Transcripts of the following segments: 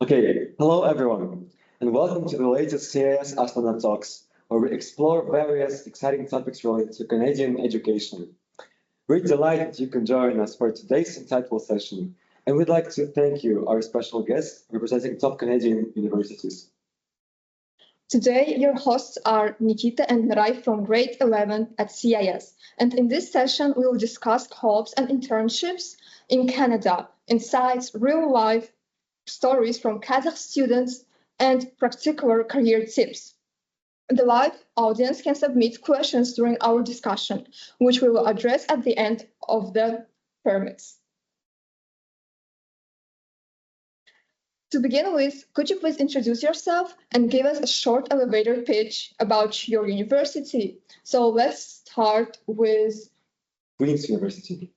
Okay, hello everyone, and welcome to the latest CIS Astana Talks, where we explore various exciting topics related to Canadian education. We're delighted you can join us for today's insightful session, and we'd like to thank you, our special guests, representing top Canadian universities. Today, your hosts are Nikita and Mirai from grade 11 at CIS. And in this session, we will discuss co-ops and internships in Canada, insights, real-life stories from Kazakh students, and practical career tips. The live audience can submit questions during our discussion, which we will address at the end of the permits. To begin with, could you please introduce yourself and give us a short elevator pitch about your university? So let's start with Queen's University.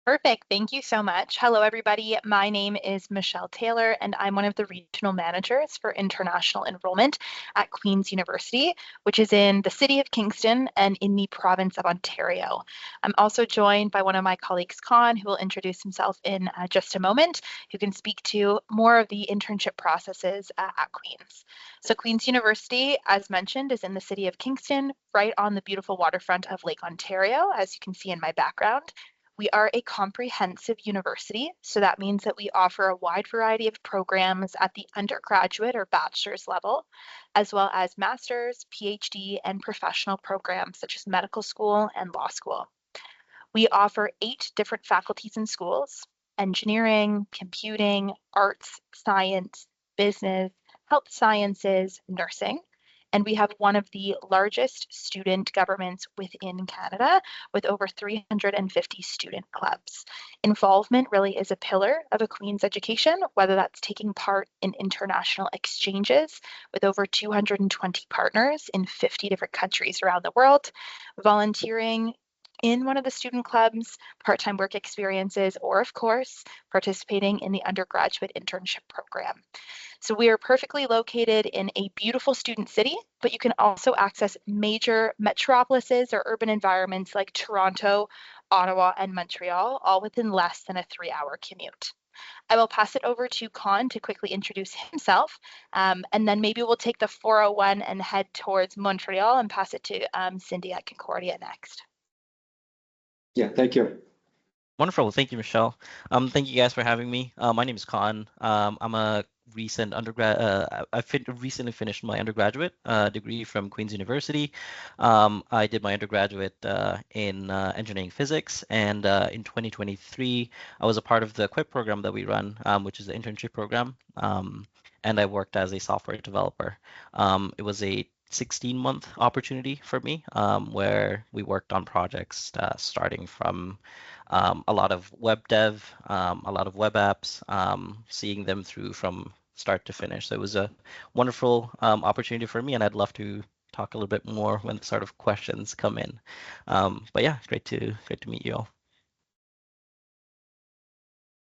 Perfect. Thank you so much. Hello, everybody. My name is Michelle Taylor, and I'm one of the regional managers for international enrollment at Queen's University, which is in the city of Kingston and in the province of Ontario. I'm also joined by one of my colleagues, Con, who will introduce himself in just a moment, who can speak to more of the internship processes at Queen's. So Queen's University, as mentioned, is in the city of Kingston, right on the beautiful waterfront of Lake Ontario, as you can see in my background. We are a comprehensive university, so that means that we offer a wide variety of programs at the undergraduate or bachelor's level, as well as master's, PhD, and professional programs such as medical school and law school. We offer 8 different faculties and schools: engineering, computing, arts, science, business, health sciences, nursing. And we have one of the largest student governments within Canada with over 350 student clubs. Involvement really is a pillar of a Queen's education, whether that's taking part in international exchanges with over 220 partners in 50 different countries around the world, volunteering in one of the student clubs, part-time work experiences, or of course, participating in the undergraduate internship program. So we are perfectly located in a beautiful student city, but you can also access major metropolises or urban environments like Toronto, Ottawa, and Montreal, all within less than a 3-hour commute. I will pass it over to Con to quickly introduce himself, and then maybe we'll take the 401 and head towards Montreal and pass it to Cindy at Concordia next. Yeah, thank you. Wonderful. Thank you, Michelle. Thank you guys for having me. My name is Khan. I'm a recent undergrad. I recently finished my undergraduate degree from Queen's University. I did my undergraduate in engineering physics, and in 2023, I was a part of the QUIP program that we run, which is the internship program, and I worked as a software developer. It was a 16-month opportunity for me, where we worked on projects starting from a lot of web dev, a lot of web apps, seeing them through from start to finish. So it was a wonderful opportunity for me, and I'd love to talk a little bit more when the sort of questions come in. But yeah, great to meet you all.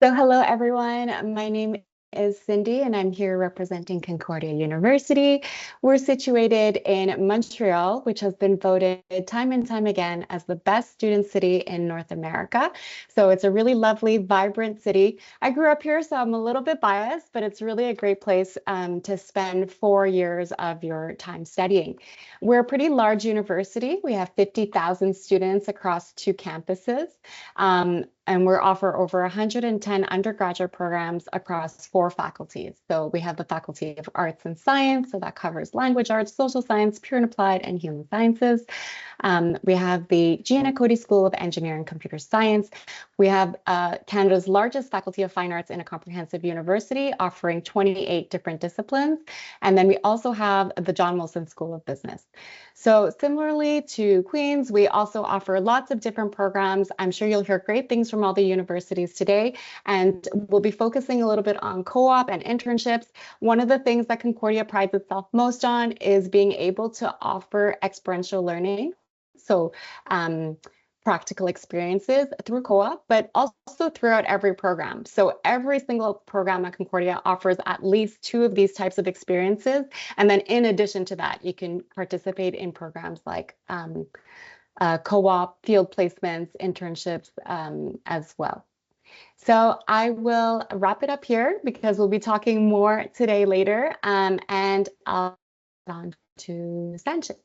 So hello, everyone. My name is Cindy, and I'm here representing Concordia University. We're situated in Montreal, which has been voted time and time again as the best student city in North America. So it's a really lovely, vibrant city. I grew up here, so I'm a little bit biased, but it's really a great place to spend 4 years of your time studying. We're a pretty large university. We have 50,000 students across 2 campuses. And we offer over 110 undergraduate programs across 4 faculties. So we have the Faculty of Arts and Science, so that covers language arts, social science, pure and applied, and human sciences. We have the Gianna Cody School of Engineering and Computer Science. We have Canada's largest Faculty of Fine Arts in a comprehensive university, offering 28 different disciplines. And then we also have the John Wilson School of Business. So similarly to Queen's, we also offer lots of different programs. I'm sure you'll hear great things from all the universities today, and we'll be focusing a little bit on co-op and internships. One of the things that Concordia prides itself most on is being able to offer experiential learning. So practical experiences through co-op, but also throughout every program. So every single program at Concordia offers at least 2 of these types of experiences. And then in addition to that, you can participate in programs like co-op, field placements, internships as well. So I will wrap it up here because we'll be talking more today later. And I'll on to Sanchit.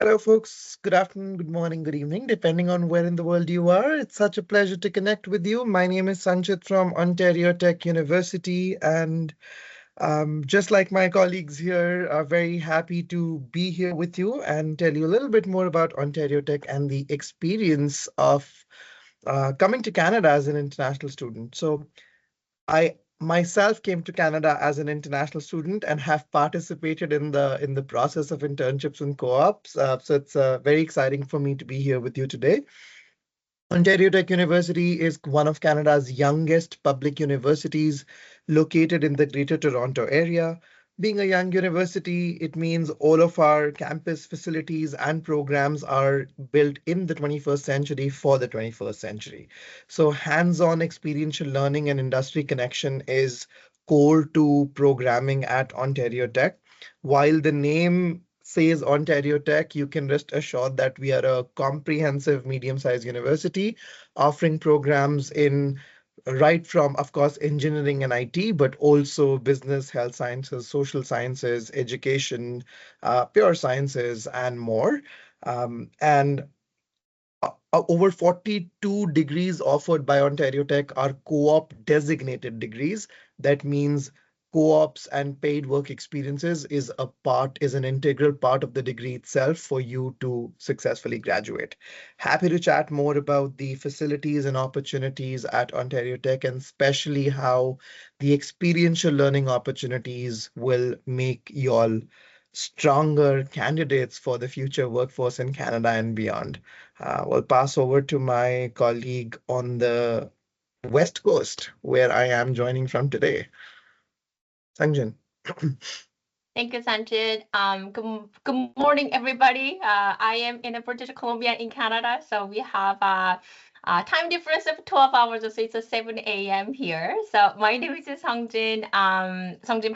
Hello, folks. Good afternoon, good morning, good evening, depending on where in the world you are. It's such a pleasure to connect with you. My name is Sanchit from Ontario Tech University, and just like my colleagues here, are very happy to be here with you and tell you a little bit more about Ontario Tech and the experience of coming to Canada as an international student. So I myself came to Canada as an international student and have participated in the process of internships and co-ops. So it's very exciting for me to be here with you today. Ontario Tech University is one of Canada's youngest public universities located in the Greater Toronto area. Being a young university, it means all of our campus facilities and programs are built in the 21st century for the 21st century. So hands-on experiential learning and industry connection is core to programming at Ontario Tech. While the name says Ontario Tech, you can rest assured that we are a comprehensive medium-sized university offering programs in right from, of course, engineering and IT, but also business, health sciences, social sciences, education, pure sciences, and more. And over 42 degrees offered by Ontario Tech are co-op designated degrees. That means co-ops and paid work experiences is an integral part of the degree itself for you to successfully graduate. Happy to chat more about the facilities and opportunities at Ontario Tech, and especially how the experiential learning opportunities will make you all stronger candidates for the future workforce in Canada and beyond. We'll pass over to my colleague on the West Coast, where I am joining from today. Sanjan. Thank you, Sanjit. Good morning, everybody. I am in British Columbia in Canada, so we have a time difference of 12 hours, so it's 7 a.m. here. So my name is Sungjin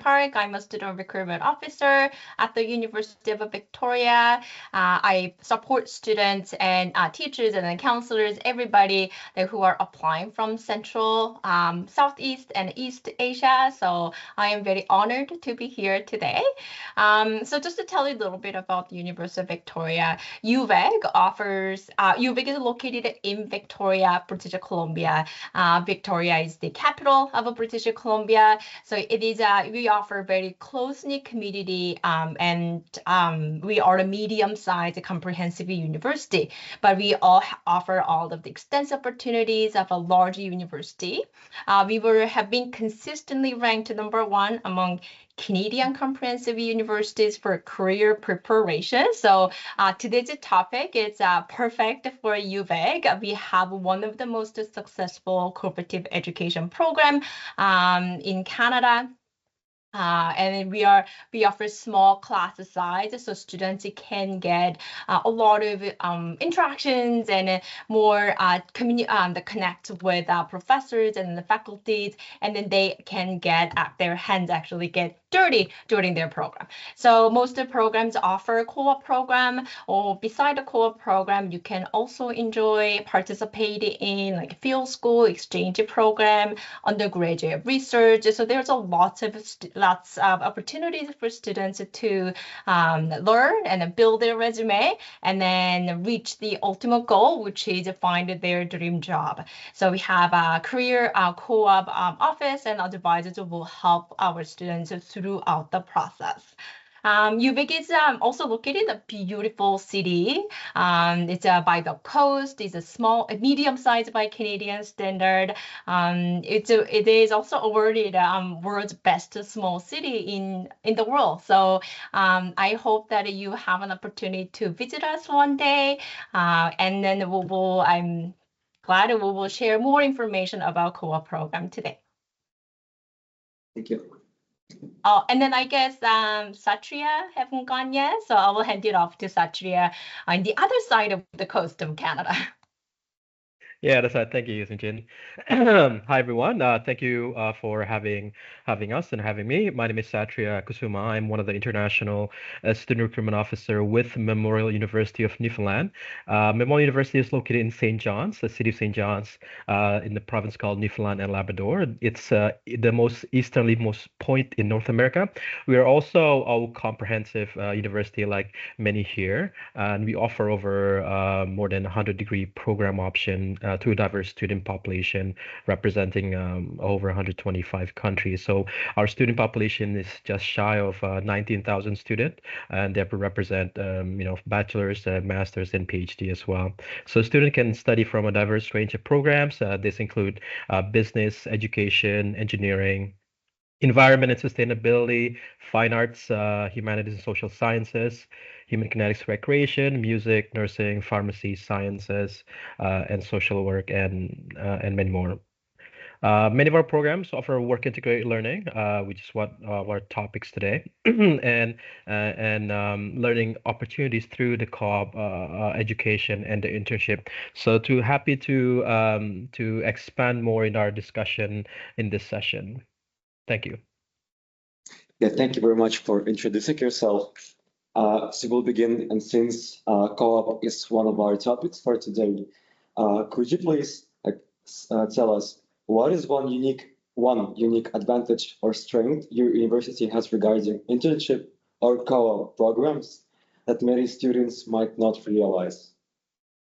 Park. I'm a student recruitment officer at the University of Victoria. I support students and teachers and counselors, everybody who are applying from Central, Southeast, and East Asia. So I am very honored to be here today. So just to tell you a little bit about the University of Victoria, UVic is located in Victoria, British Columbia. Victoria is the capital of British Columbia. So it is we offer very close-knit community, and we are a medium-sized comprehensive university, but we all offer all of the extensive opportunities of a large university. We have been consistently ranked #1 among Canadian comprehensive universities for career preparation. So today's topic is perfect for UVic. We have one of the most successful cooperative education program in Canada. And we offer small class size, so students can get a lot of interactions and more connect with professors and the faculties, and then they can get their hands actually get dirty during their program. So most of the programs offer a co-op program, or beside the co-op program, you can also enjoy participating in like field school exchange program, undergraduate research. So there's a lots of opportunities for students to learn and build their resume and then reach the ultimate goal, which is to find their dream job. So we have a career co-op office, and advisors will help our students throughout the process. UVic is also located in a beautiful city. It's by the coast. It's a medium-sized by Canadian standard. It is also awarded world's best small city in the world. So I hope that you have an opportunity to visit us one day, and then I'm glad we will share more information about co-op program today. Thank you. Oh, and then I guess Satria haven't gone yet, so I will hand it off to Satria on the other side of the coast of Canada. Yeah, that's right. Thank you, Yusuf. Hi, everyone. Thank you for having us and having me. My name is Satria Kusuma. I'm one of the international student recruitment officer with Memorial University of Newfoundland. Memorial University is located in St. John's, the city of St. John's, in the province called Newfoundland and Labrador. It's the most easterly most point in North America. We are also a comprehensive university like many here, and we offer over more than 100-degree program option to a diverse student population representing over 125 countries. So our student population is just shy of 19,000 students, and they represent bachelor's, master's, and PhD as well. So students can study from a diverse range of programs. This include business, education, engineering, environment and sustainability, fine arts, humanities and social sciences, human kinetics, recreation, music, nursing, pharmacy, sciences, and social work, and many more. Many of our programs offer work integrated learning, which is what our topics today, and learning opportunities through the co-op education and the internship. So, happy to expand more in our discussion in this session. Thank you. Yeah, thank you very much for introducing yourself. So we'll begin, and since co-op is one of our topics for today, could you please tell us what is one unique advantage or strength your university has regarding internship or co-op programs that many students might not realize?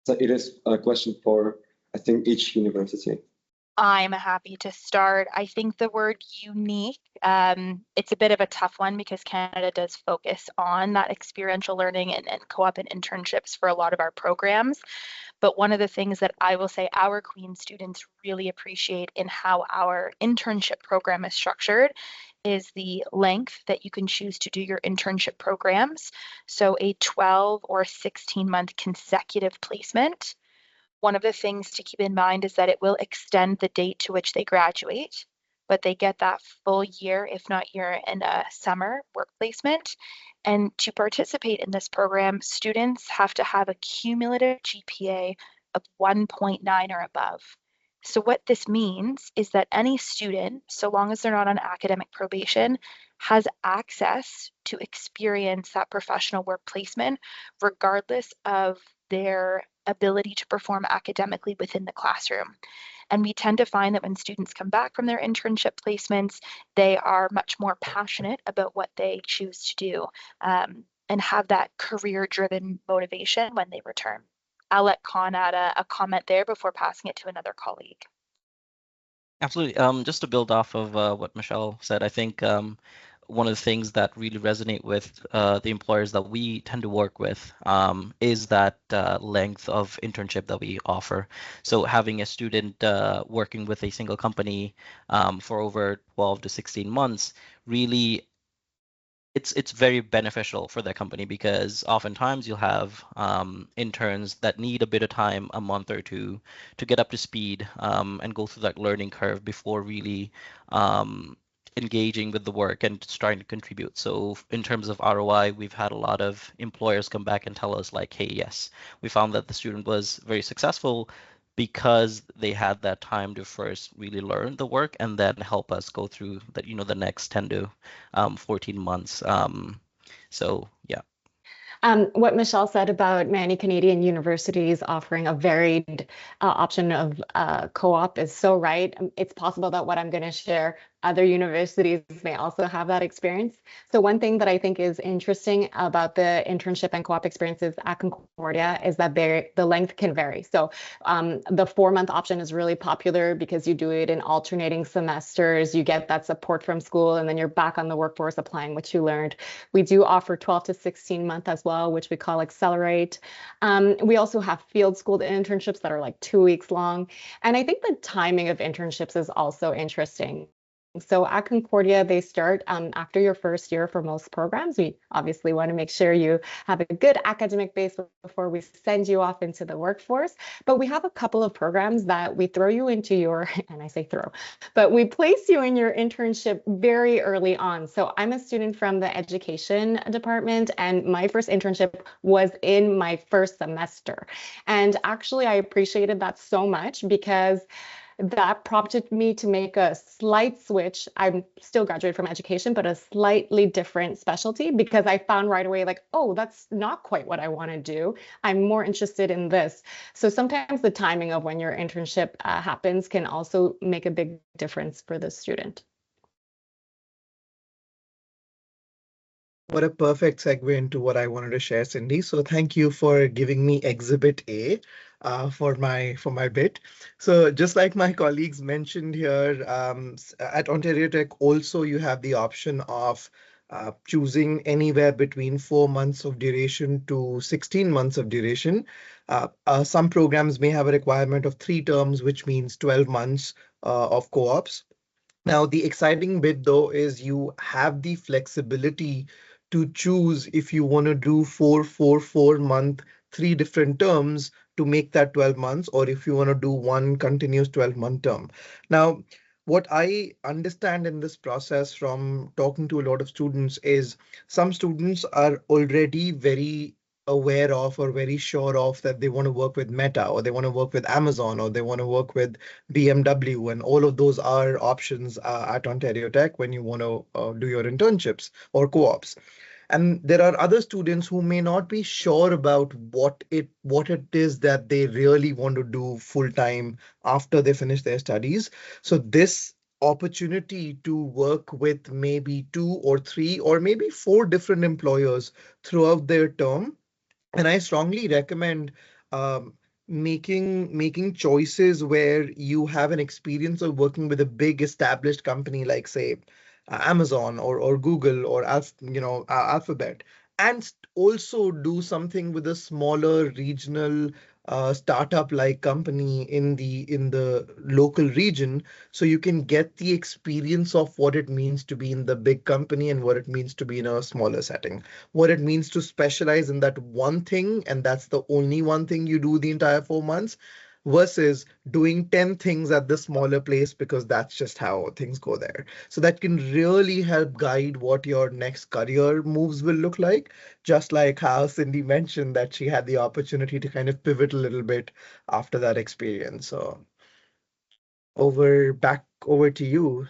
So it is a question for, I think, each university. I'm happy to start. I think the word unique, it's a bit of a tough one because Canada does focus on that experiential learning and co-op and internships for a lot of our programs. But one of the things that I will say our Queen students really appreciate in how our internship program is structured is the length that you can choose to do your internship programs. So a 12 or 16-month consecutive placement. One of the things to keep in mind is that it will extend the date to which they graduate, but they get that full year, if not year and a summer work placement. And to participate in this program, students have to have a cumulative GPA of 1.9 or above. So what this means is that any student, so long as they're not on academic probation, has access to experience that professional work placement, regardless of their ability to perform academically within the classroom. And we tend to find that when students come back from their internship placements, they are much more passionate about what they choose to do and have that career-driven motivation when they return. I'll let Con add a comment there before passing it to another colleague. Absolutely. Just to build off of what Michelle said, I think one of the things that really resonate with the employers that we tend to work with is that length of internship that we offer. So having a student working with a single company for over 12 to 16 months really it's very beneficial for that company because oftentimes you'll have interns that need a bit of time, a month or two, to get up to speed and go through that learning curve before really engaging with the work and starting to contribute. So in terms of ROI, we've had a lot of employers come back and tell us like, hey, yes, we found that the student was very successful because they had that time to first really learn the work and then help us go through that, the next 10 to 14 months. So yeah. What Michelle said about many Canadian universities offering a varied option of co-op is so right. It's possible that what I'm going to share, other universities may also have that experience. So one thing that I think is interesting about the internship and co-op experiences at Concordia is that the length can vary. So the 4-month option is really popular because you do it in alternating semesters. You get that support from school, and then you're back on the workforce applying what you learned. We do offer 12 to 16 month as well, which we call Accelerate. We also have field school internships that are like 2 weeks long. And I think the timing of internships is also interesting. So at Concordia, they start after your first year for most programs. We obviously want to make sure you have a good academic base before we send you off into the workforce. But we have a couple of programs that we throw you into your, and I say throw, but we place you in your internship very early on. So I'm a student from the education department, and my first internship was in my first semester. And actually, I appreciated that so much because that prompted me to make a slight switch. I'm still graduated from education, but a slightly different specialty because I found right away, like, oh, that's not quite what I want to do. I'm more interested in this. So sometimes the timing of when your internship happens can also make a big difference for the student. What a perfect segue into what I wanted to share, Cindy. So thank you for giving me Exhibit A for my bit. So just like my colleagues mentioned here, at Ontario Tech, also you have the option of choosing anywhere between 4 months of duration to 16 months of duration. Some programs may have a requirement of 3 terms, which means 12 months of co-ops. Now, the exciting bit though is you have the flexibility to choose if you want to do 4 month, 3 different terms to make that 12 months, or if you want to do one continuous 12-month term. Now, what I understand in this process from talking to a lot of students is some students are already very aware of or very sure of that they want to work with Meta, or they want to work with Amazon, or they want to work with BMW, and all of those are options at Ontario Tech when you want to do your internships or co-ops. And there are other students who may not be sure about what it is that they really want to do full time after they finish their studies. So this opportunity to work with maybe 2 or 3 or maybe 4 different employers throughout their term, and I strongly recommend um, making choices where you have an experience of working with a big established company like, say, Amazon or Google or Alphabet, and also do something with a smaller regional startup like company in the local region, so you can get the experience of what it means to be in the big company and what it means to be in a smaller setting, what it means to specialize in that one thing, and that's the only one thing you do the entire 4 months, versus doing 10 things at the smaller place because that's just how things go there. So that can really help guide what your next career moves will look like, just like how Cindy mentioned that she had the opportunity to kind of pivot a little bit after that experience. So back over to you,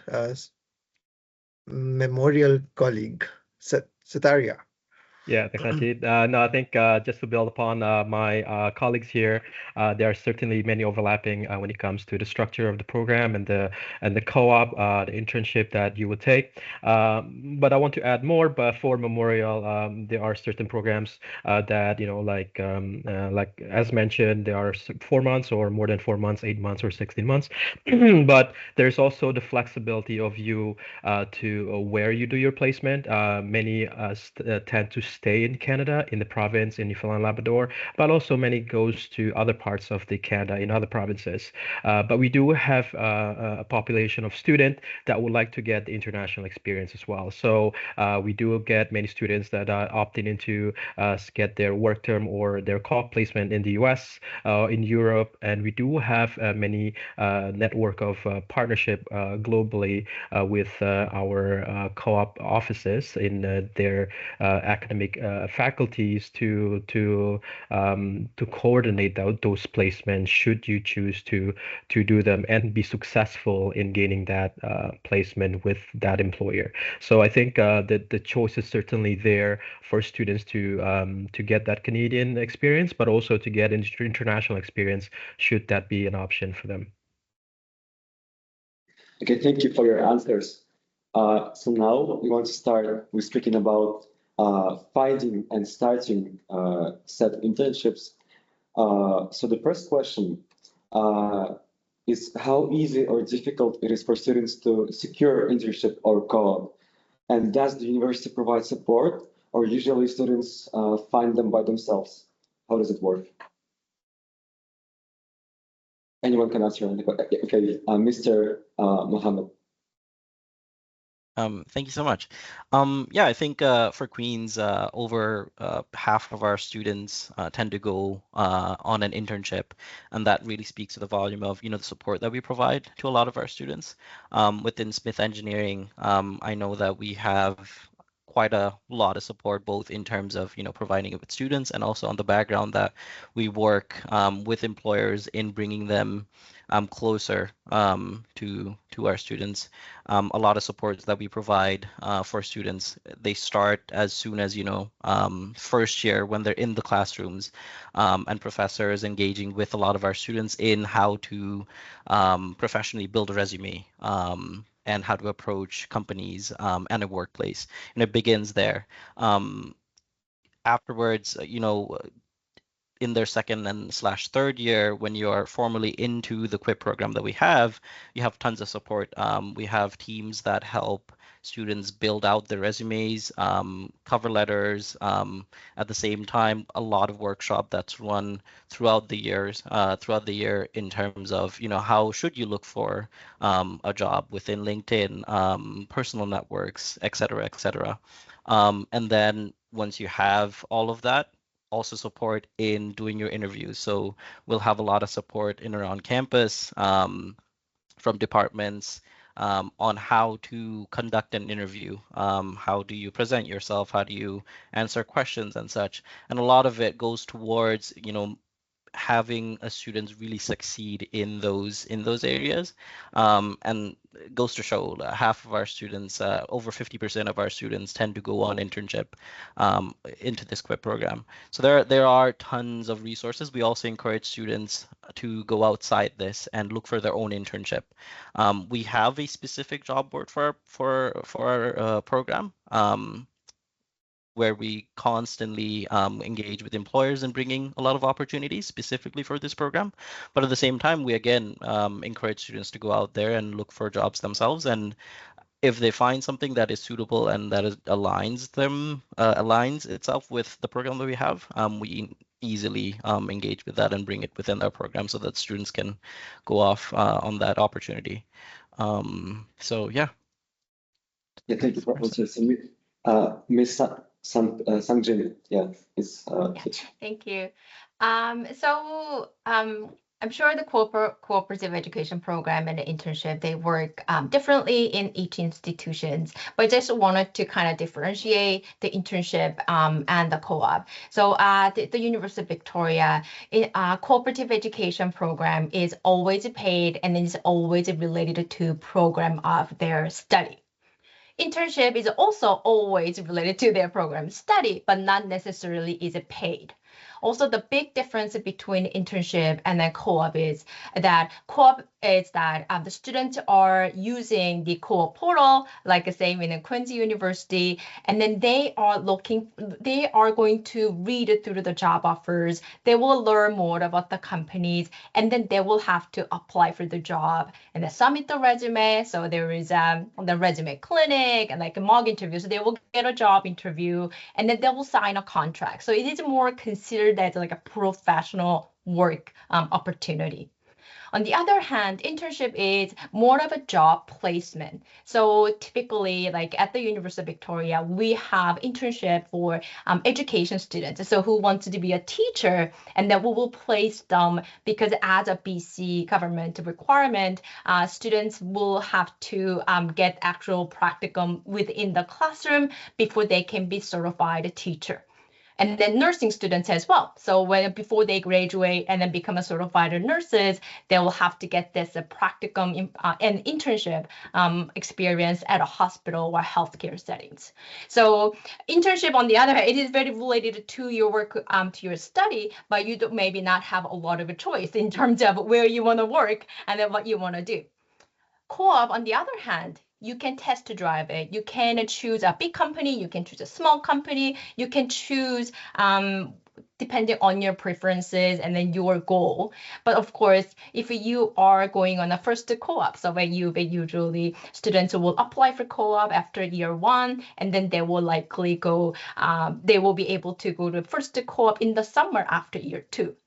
memorial colleague, Sitaria. Yeah, definitely. No, I think just to build upon my colleagues here, there are certainly many overlapping when it comes to the structure of the program and the co-op, the internship that you would take. But I want to add more. But for Memorial, there are certain programs that like as mentioned, there are 4 months or more than 4 months, 8 months or 16 months. But there's also the flexibility of you to where you do your placement. Many tend to stay in Canada, in the province, in Newfoundland and Labrador, but also many goes to other parts of the Canada in other provinces. But we do have a population of students that would like to get the international experience as well. So we do get many students that are opting into get their work term or their co-op placement in the US, in Europe, and we do have many network of partnership globally with our co-op offices in their academic faculties to coordinate those placements should you choose to do them and be successful in gaining that placement with that employer. So I think that the choice is certainly there for students to get that Canadian experience, but also to get international experience should that be an option for them. Okay, thank you for your answers. So now we want to start with speaking about finding and starting said internships. So the first question is how easy or difficult it is for students to secure internship or co-op, and does the university provide support, or usually students find them by themselves? How does it work? Anyone can answer. Okay, Mr. Mohammed. Thank you so much. Yeah, I think for Queens, over half of our students tend to go on an internship, and that really speaks to the volume of, the support that we provide to a lot of our students. Within Smith Engineering, I know that we have quite a lot of support, both in terms of, providing it with students and also on the background that we work with employers in bringing them closer to our students. A lot of supports that we provide for students. They start as soon as, first year when they're in the classrooms, and professors engaging with a lot of our students in how to professionally build a resume, and how to approach companies and a workplace. And it begins there. Afterwards, in their second and slash third year, when you are formally into the QUIP program that we have, you have tons of support. We have teams that help students build out their resumes, cover letters. At the same time, a lot of workshop that's run throughout the year in terms of, how should you look for a job within LinkedIn, personal networks, et cetera, et cetera. And then once you have all of that, also support in doing your interviews. So we'll have a lot of support in around campus, from departments, on how to conduct an interview. How do you present yourself? How do you answer questions and such? And a lot of it goes towards, having a students really succeed in those areas, and it goes to show half of our students, over 50% of our students tend to go on internship into this QUIP program. So there are tons of resources. We also encourage students to go outside this and look for their own internship. We have a specific job board for our program, where we constantly engage with employers in bringing a lot of opportunities specifically for this program. But at the same time, we again encourage students to go out there and look for jobs themselves. And if they find something that is suitable and that aligns itself with the program that we have, we easily engage with that and bring it within our program so that students can go off on that opportunity. So yeah. Yeah, thank you for answering. Miss Sangjin, yeah, it's Thank you. I'm sure the cooperative education program and the internship, they work differently in each institutions, but I just wanted to kind of differentiate the internship and the co-op. So at the University of Victoria, cooperative education program is always paid and is always related to program of their study. Internship is also always related to their program study, but not necessarily is it paid. Also, the big difference between internship and then co-op is that co-op is that the students are using the co-op portal, like the same in Queen's University, and then they are going to read through the job offers. They will learn more about the companies, and then they will have to apply for the job and then submit the resume. So there is the resume clinic and like a mock interview. So they will get a job interview, and then they will sign a contract. So it is more considered as like a professional work opportunity. On the other hand, internship is more of a job placement. So typically, like at the University of Victoria, we have internship for education students. So who wants to be a teacher, and then we will place them because as a BC government requirement, students will have to get actual practicum within the classroom before they can be certified teacher. And then nursing students as well. So before they graduate and then become a certified nurses, they will have to get this practicum and internship experience at a hospital or healthcare settings. So internship, on the other hand, it is very related to your work, to your study, but you do maybe not have a lot of a choice in terms of where you want to work and then what you want to do. Co-op, on the other hand, you can test drive it. You can choose a big company, you can choose a small company, you can choose depending on your preferences and then your goal. But of course, if you are going on a first co-op, so where usually students will apply for co-op after year one, and then they will likely go, they will be able to go to first co-op in the summer after year two.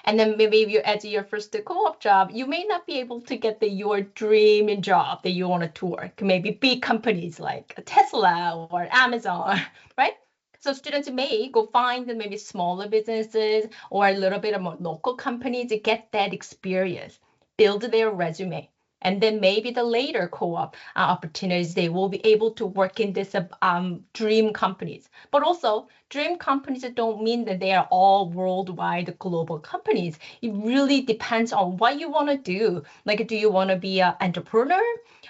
And then maybe if you at your first co-op job, you may not be able to get your dream job that you wanted to work. Maybe big companies like Tesla or Amazon, right? So students may go find maybe smaller businesses or a little bit of more local companies to get that experience, build their resume. And then maybe the later co-op opportunities, they will be able to work in this dream companies. But also, dream companies don't mean that they are all worldwide global companies. It really depends on what you want to do. Like, do you want to be an entrepreneur?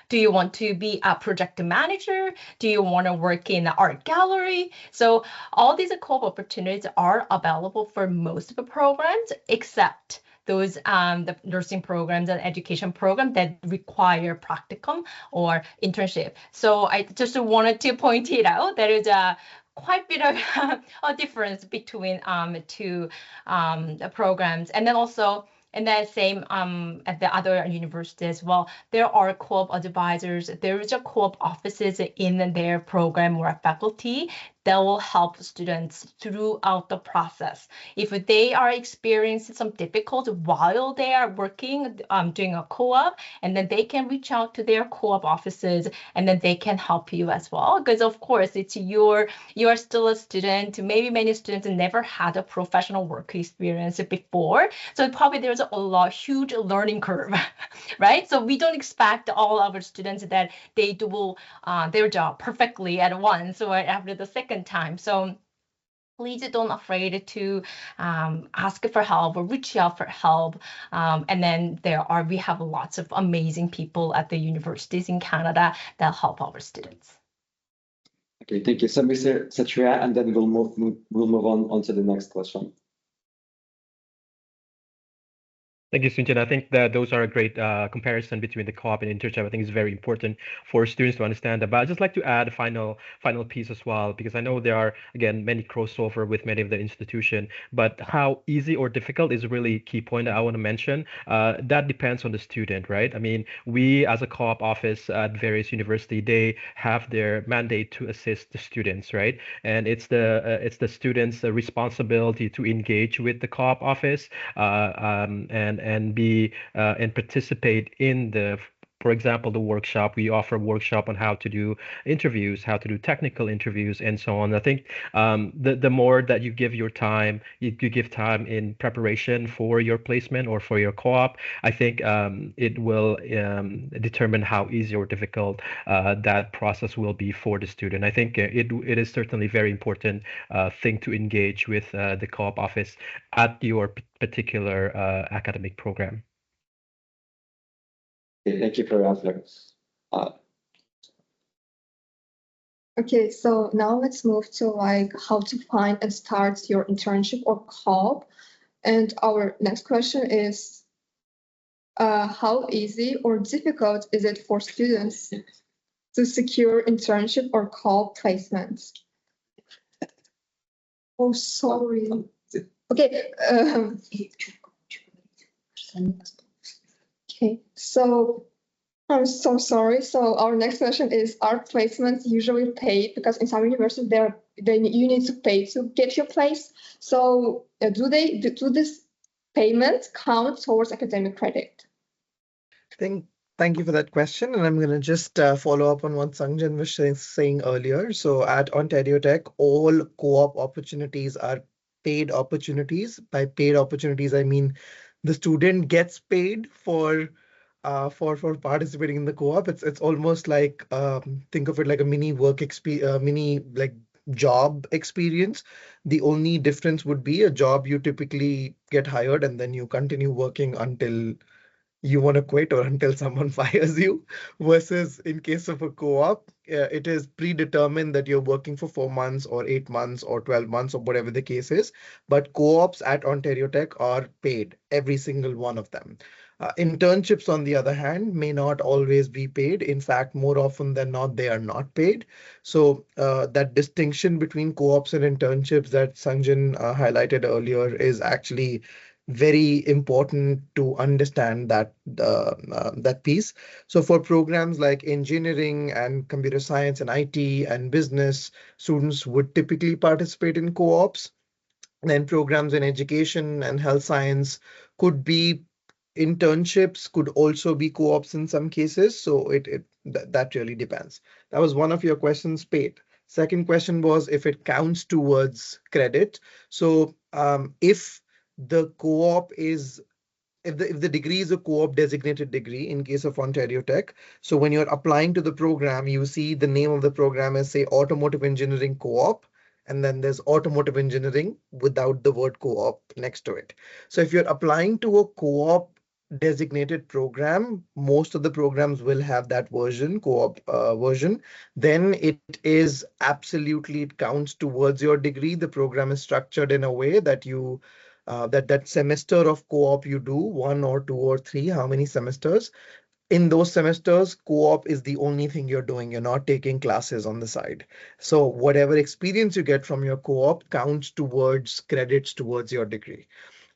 Do you want to be a project manager? Do you want to work in an art gallery? So all these co-op opportunities are available for most of the programs, except those the nursing programs and education programs that require practicum or internship. So I just wanted to point it out. There is a quite bit of a difference between two programs. And then also in that same at the other university as well, there are co-op advisors. There is a co-op offices in their program or faculty that will help students throughout the process. If they are experiencing some difficulty while they are working, doing a co-op, and then they can reach out to their co-op offices, and then they can help you as well. Because of course, it's you are still a student. Maybe many students never had a professional work experience before, so probably there's a huge learning curve, right? So we don't expect all our students that they do their job perfectly at once or after the second time. So please don't afraid to ask for help or reach out for help. And then we have lots of amazing people at the universities in Canada that help our students. Okay, thank you. So, Mr. Satria, and then we'll move on to the next question. Thank you, Sunjin. I think that those are a great comparison between the co-op and internship. I think it's very important for students to understand that. But I'd just like to add a final piece as well, because I know there are, again, many crossover with many of the institution, but how easy or difficult is a really key point that I want to mention. That depends on the student, right? I mean, we as a co-op office at various university, they have their mandate to assist the students, right? And it's the students' responsibility to engage with the co-op office and be and participate in for example, the workshop. We offer a workshop on how to do interviews, how to do technical interviews, and so on. I think the more that you give your time, you give time in preparation for your placement or for your co-op, I think it will determine how easy or difficult that process will be for the student. I think it is certainly very important thing to engage with the co-op office at your particular academic program. Okay, thank you for your answer. Okay, so now let's move to how to find and start your internship or co-op. And our next question is, how easy or difficult is it for students to secure internship or co-op placements? Oh, sorry. Okay. Okay, so I'm so sorry. So our next question is, are placements usually paid? Because in some universities, you need to pay to get your place. So do this payment count towards academic credit? Thank you for that question. And I'm going to just follow up on what Sangjan was saying earlier. So at Ontario Tech, all co-op opportunities are paid opportunities. By paid opportunities, I mean the student gets paid for participating in the co-op. It's almost like think of it like a mini work experience, mini like job experience. The only difference would be a job you typically get hired and then you continue working until you want to quit or until someone fires you, versus in case of a co-op, it is predetermined that you're working for 4 months or 8 months or 12 months or whatever the case is. But co-ops at Ontario Tech are paid, every single one of them. Internships, on the other hand, may not always be paid. In fact, more often than not, they are not paid. So that distinction between co-ops and internships that Sanjan highlighted earlier is actually very important to understand that piece. So for programs like engineering and computer science and IT and business, students would typically participate in co-ops. And then programs in education and health science could be internships, could also be co-ops in some cases. So that really depends. That was one of your questions, paid. Second question was if it counts towards credit. So if the co-op is if the degree is a co-op designated degree in case of Ontario Tech, so when you're applying to the program, you see the name of the program as say automotive engineering co-op, and then there's automotive engineering without the word co-op next to it. So if you're applying to a co-op designated program, most of the programs will have that version, co-op version. Then it is absolutely, it counts towards your degree. The program is structured in a way that you that semester of co-op you do, 1 or 2 or 3, how many semesters. In those semesters, co-op is the only thing you're doing. You're not taking classes on the side. So whatever experience you get from your co-op counts towards credits towards your degree.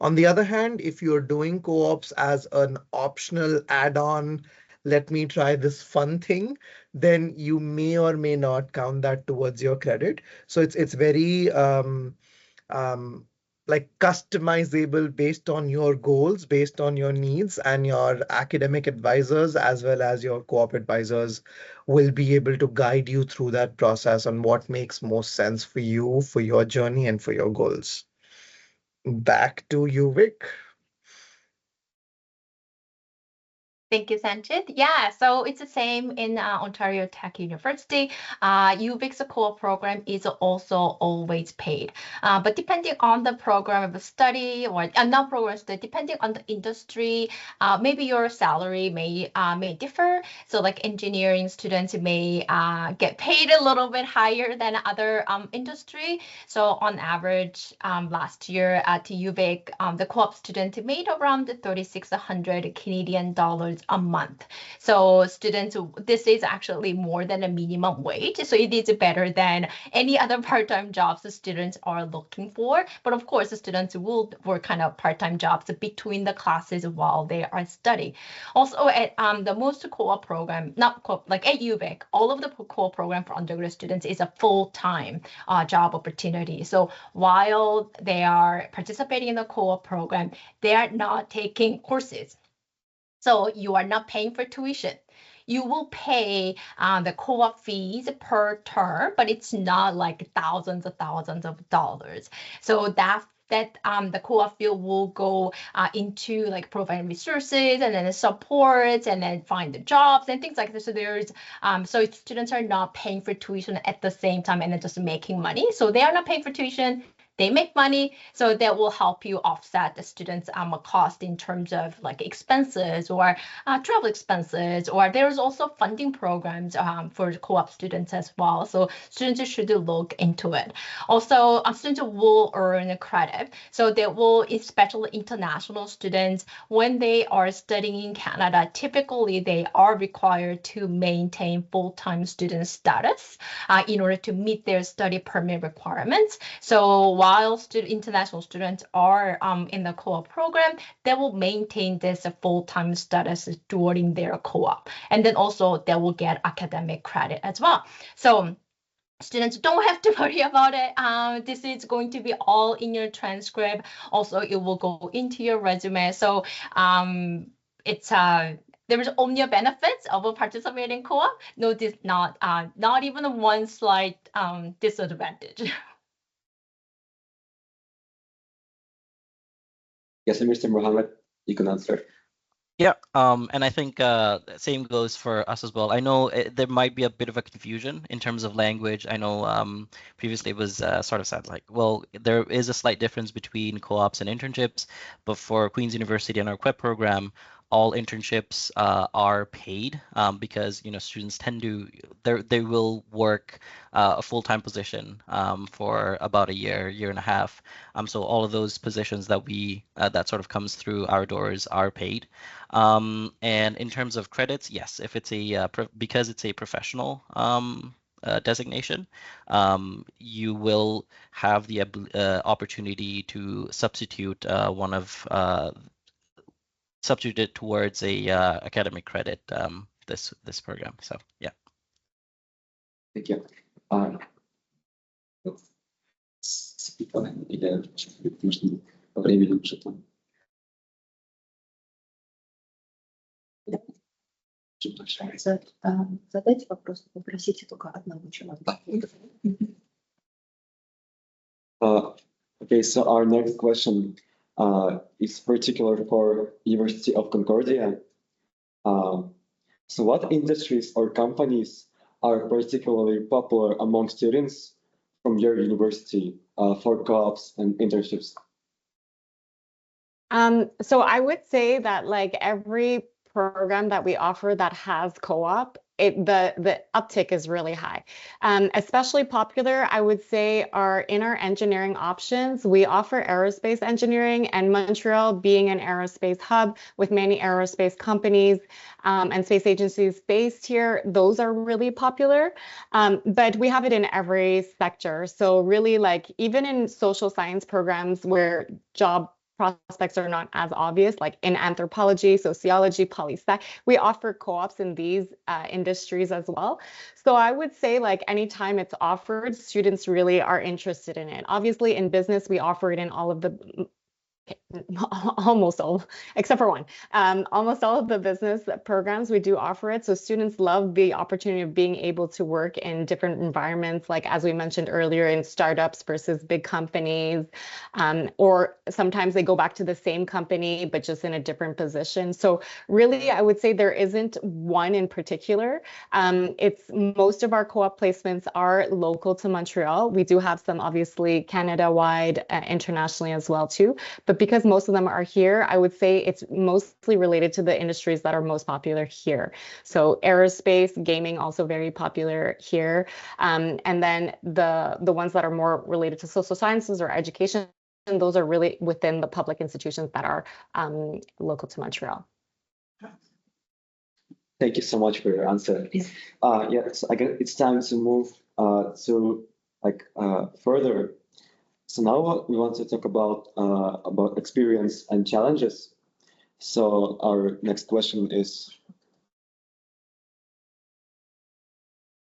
On the other hand, if you're doing co-ops as an optional add-on, let me try this fun thing, then you may or may not count that towards your credit. So it's very um, like customizable based on your goals, based on your needs, and your academic advisors as well as your co-op advisors will be able to guide you through that process on what makes most sense for you, for your journey, and for your goals. Back to you, Vic. Thank you, Sanchit. Yeah, so it's the same in Ontario Tech University. UVic's co-op program is also always paid. But depending on the program of study or not program study, depending on the industry, maybe your salary may differ. So like engineering students may get paid a little bit higher than other industry. So on average, last year at UVic, the co-op student made around 3,600 Canadian dollars a month. So students, this is actually more than a minimum wage. So it is better than any other part-time jobs the students are looking for. But of course, the students will work kind of part-time jobs between the classes while they are studying. Also at the most co-op program, not co-op, like at UVic, all of the co-op program for undergraduate students is a full-time job opportunity. So while they are participating in the co-op program, they are not taking courses. So you are not paying for tuition. You will pay the co-op fees per term, but it's not like thousands of dollars. So that the co-op fee will go into like providing resources and then supports and then find the jobs and things like this. So there's so students are not paying for tuition at the same time and then just making money. So they are not paying for tuition. They make money, so that will help you offset the students' cost in terms of like expenses or travel expenses, or there's also funding programs for co-op students as well. So students should look into it. Also, students will earn credit. So they will, especially international students, when they are studying in Canada, typically they are required to maintain full-time student status in order to meet their study permit requirements. So while international students are in the co-op program, they will maintain this full-time status during their co-op. And then also they will get academic credit as well. So students don't have to worry about it. This is going to be all in your transcript. Also, it will go into your resume. So it's there is only a benefits of participating co-op. No, this not even one slight disadvantage. Yes, and Mr. Mohammed, you can answer. Yeah, and I think same goes for us as well. I know there might be a bit of a confusion in terms of language. I know previously it was sort of said like, well, there is a slight difference between co-ops and internships, but for Queen's University and our QUEP program, all internships are paid because students tend to they will work a full-time position for about a year and a half. So all of those positions that we that sort of comes through our doors are paid. And in terms of credits, yes, if it's a because it's a professional designation, you will have the opportunity to substitute substitute it towards a academic credit this program. So yeah. Thank you. или нужно по времени уже там. Задайте вопрос, попросите только одного человека. Okay, so our next question is particular for University of Concordia. So what industries or companies are particularly popular among students from your university for co-ops and internships? So I would say that like every program that we offer that has co-op, the uptick is really high. Especially popular, I would say, are in our engineering options. We offer aerospace engineering, and Montreal being an aerospace hub with many aerospace companies and space agencies based here, those are really popular. But we have it in every sector. So really, like even in social science programs where job prospects are not as obvious, like in anthropology, sociology, poli-sci, we offer co-ops in these industries as well. So I would say like anytime it's offered, students really are interested in it. Obviously in business, we offer it in all of the almost all, except for one. Almost all of the business programs, we do offer it. So students love the opportunity of being able to work in different environments, like as we mentioned earlier, in startups versus big companies, or sometimes they go back to the same company, but just in a different position. So really, I would say there isn't one in particular. It's most of our co-op placements are local to Montreal. We do have some obviously Canada-wide, internationally as well too. But because most of them are here, I would say it's mostly related to the industries that are most popular here. So aerospace, gaming, also very popular here. And then the ones that are more related to social sciences or education, those are really within the public institutions that are local to Montreal. Thank you so much for your answer. Yes, I guess it's time to move to further. So now we want to talk about experience and challenges. So our next question is.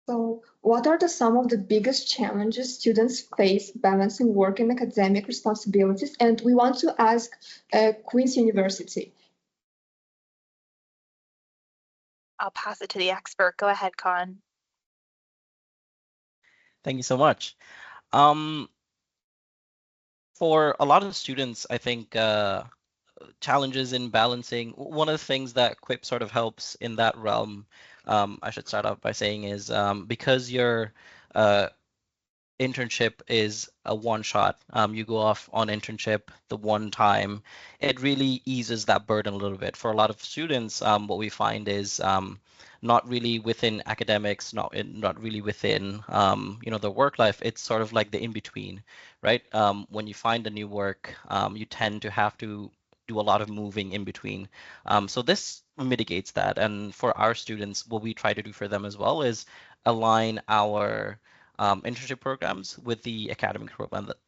So what are some of the biggest challenges students face balancing work and academic responsibilities? And we want to ask Queen's University. I'll pass it to the expert. Go ahead, Con. Thank you so much. For a lot of the students, I think challenges in balancing, one of the things that QUIP sort of helps in that realm, I should start off by saying is because your internship is a one shot, you go off on internship the one time, it really eases that burden a little bit. For a lot of students, what we find is not really within academics, not really within the work life. It's sort of like the in between, right? When you find a new work, you tend to have to do a lot of moving in between. So this mitigates that. And for our students, what we try to do for them as well is align our internship programs with the academic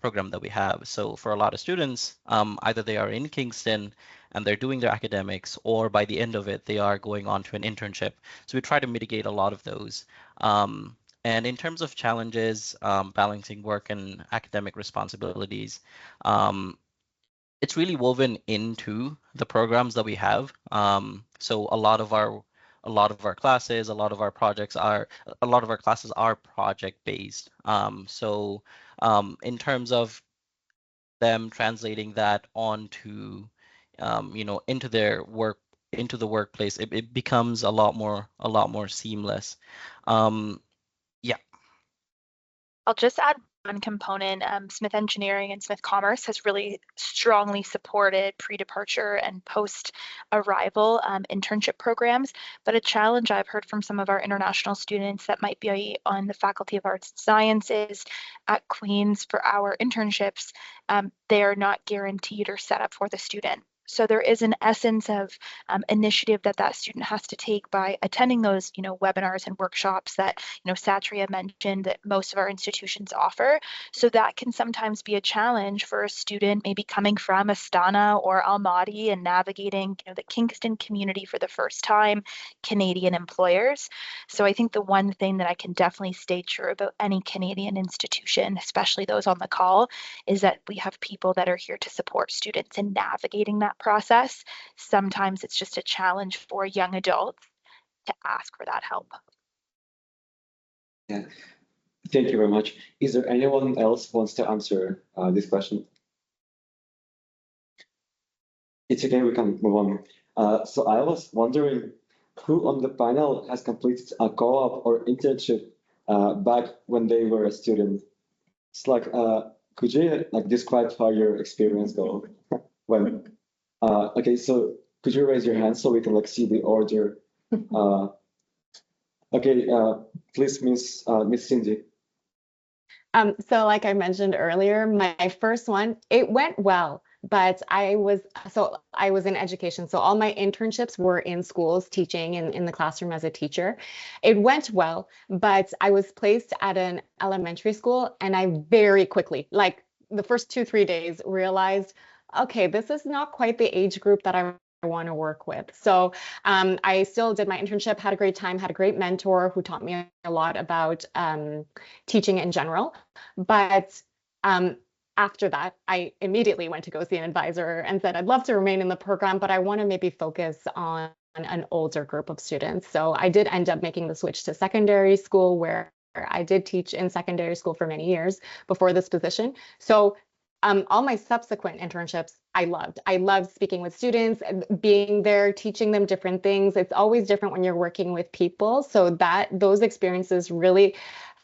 program that we have. So for a lot of students, either they are in Kingston and they're doing their academics, or by the end of it, they are going on to an internship. So we try to mitigate a lot of those. And in terms of challenges, balancing work and academic responsibilities, it's really woven into the programs that we have. So a lot of our classes, a lot of our classes are project based. So in terms of them translating that onto into their work, into the workplace, it becomes a lot more seamless. Yeah. I'll just add one component. Smith Engineering and Smith Commerce has really strongly supported pre-departure and post-arrival internship programs. But a challenge I've heard from some of our international students that might be on the Faculty of Arts and Sciences at Queen's for our internships, they are not guaranteed or set up for the student. So there is an essence of initiative that student has to take by attending those, webinars and workshops that, Satria mentioned that most of our institutions offer. So that can sometimes be a challenge for a student maybe coming from Astana or Almaty and navigating, the Kingston community for the first time, Canadian employers. So I think the one thing that I can definitely state true about any Canadian institution, especially those on the call, is that we have people that are here to support students in navigating that process. Sometimes it's just a challenge for young adults to ask for that help. Yeah, thank you very much. Is there anyone else who wants to answer this question? It's okay, we can move on. So I was wondering who on the panel has completed a co-op or internship back when they were a student? It's like, could you describe how your experience go? When okay, so could you raise your hand so we can see the order? Okay, please, Miss Cindy. So like I mentioned earlier, my first one, it went well, but I was in education. So all my internships were in schools teaching in the classroom as a teacher. It went well, but I was placed at an elementary school and I very quickly, like the first 2-3 days, realized, okay, this is not quite the age group that I want to work with. So I still did my internship, had a great time, had a great mentor who taught me a lot about teaching in general. But after that, I immediately went to go see an advisor and said, I'd love to remain in the program, but I want to maybe focus on an older group of students. So I did end up making the switch to secondary school, where I did teach in secondary school for many years before this position. So all my subsequent internships, I loved. I loved speaking with students, being there, teaching them different things. It's always different when you're working with people. So those experiences really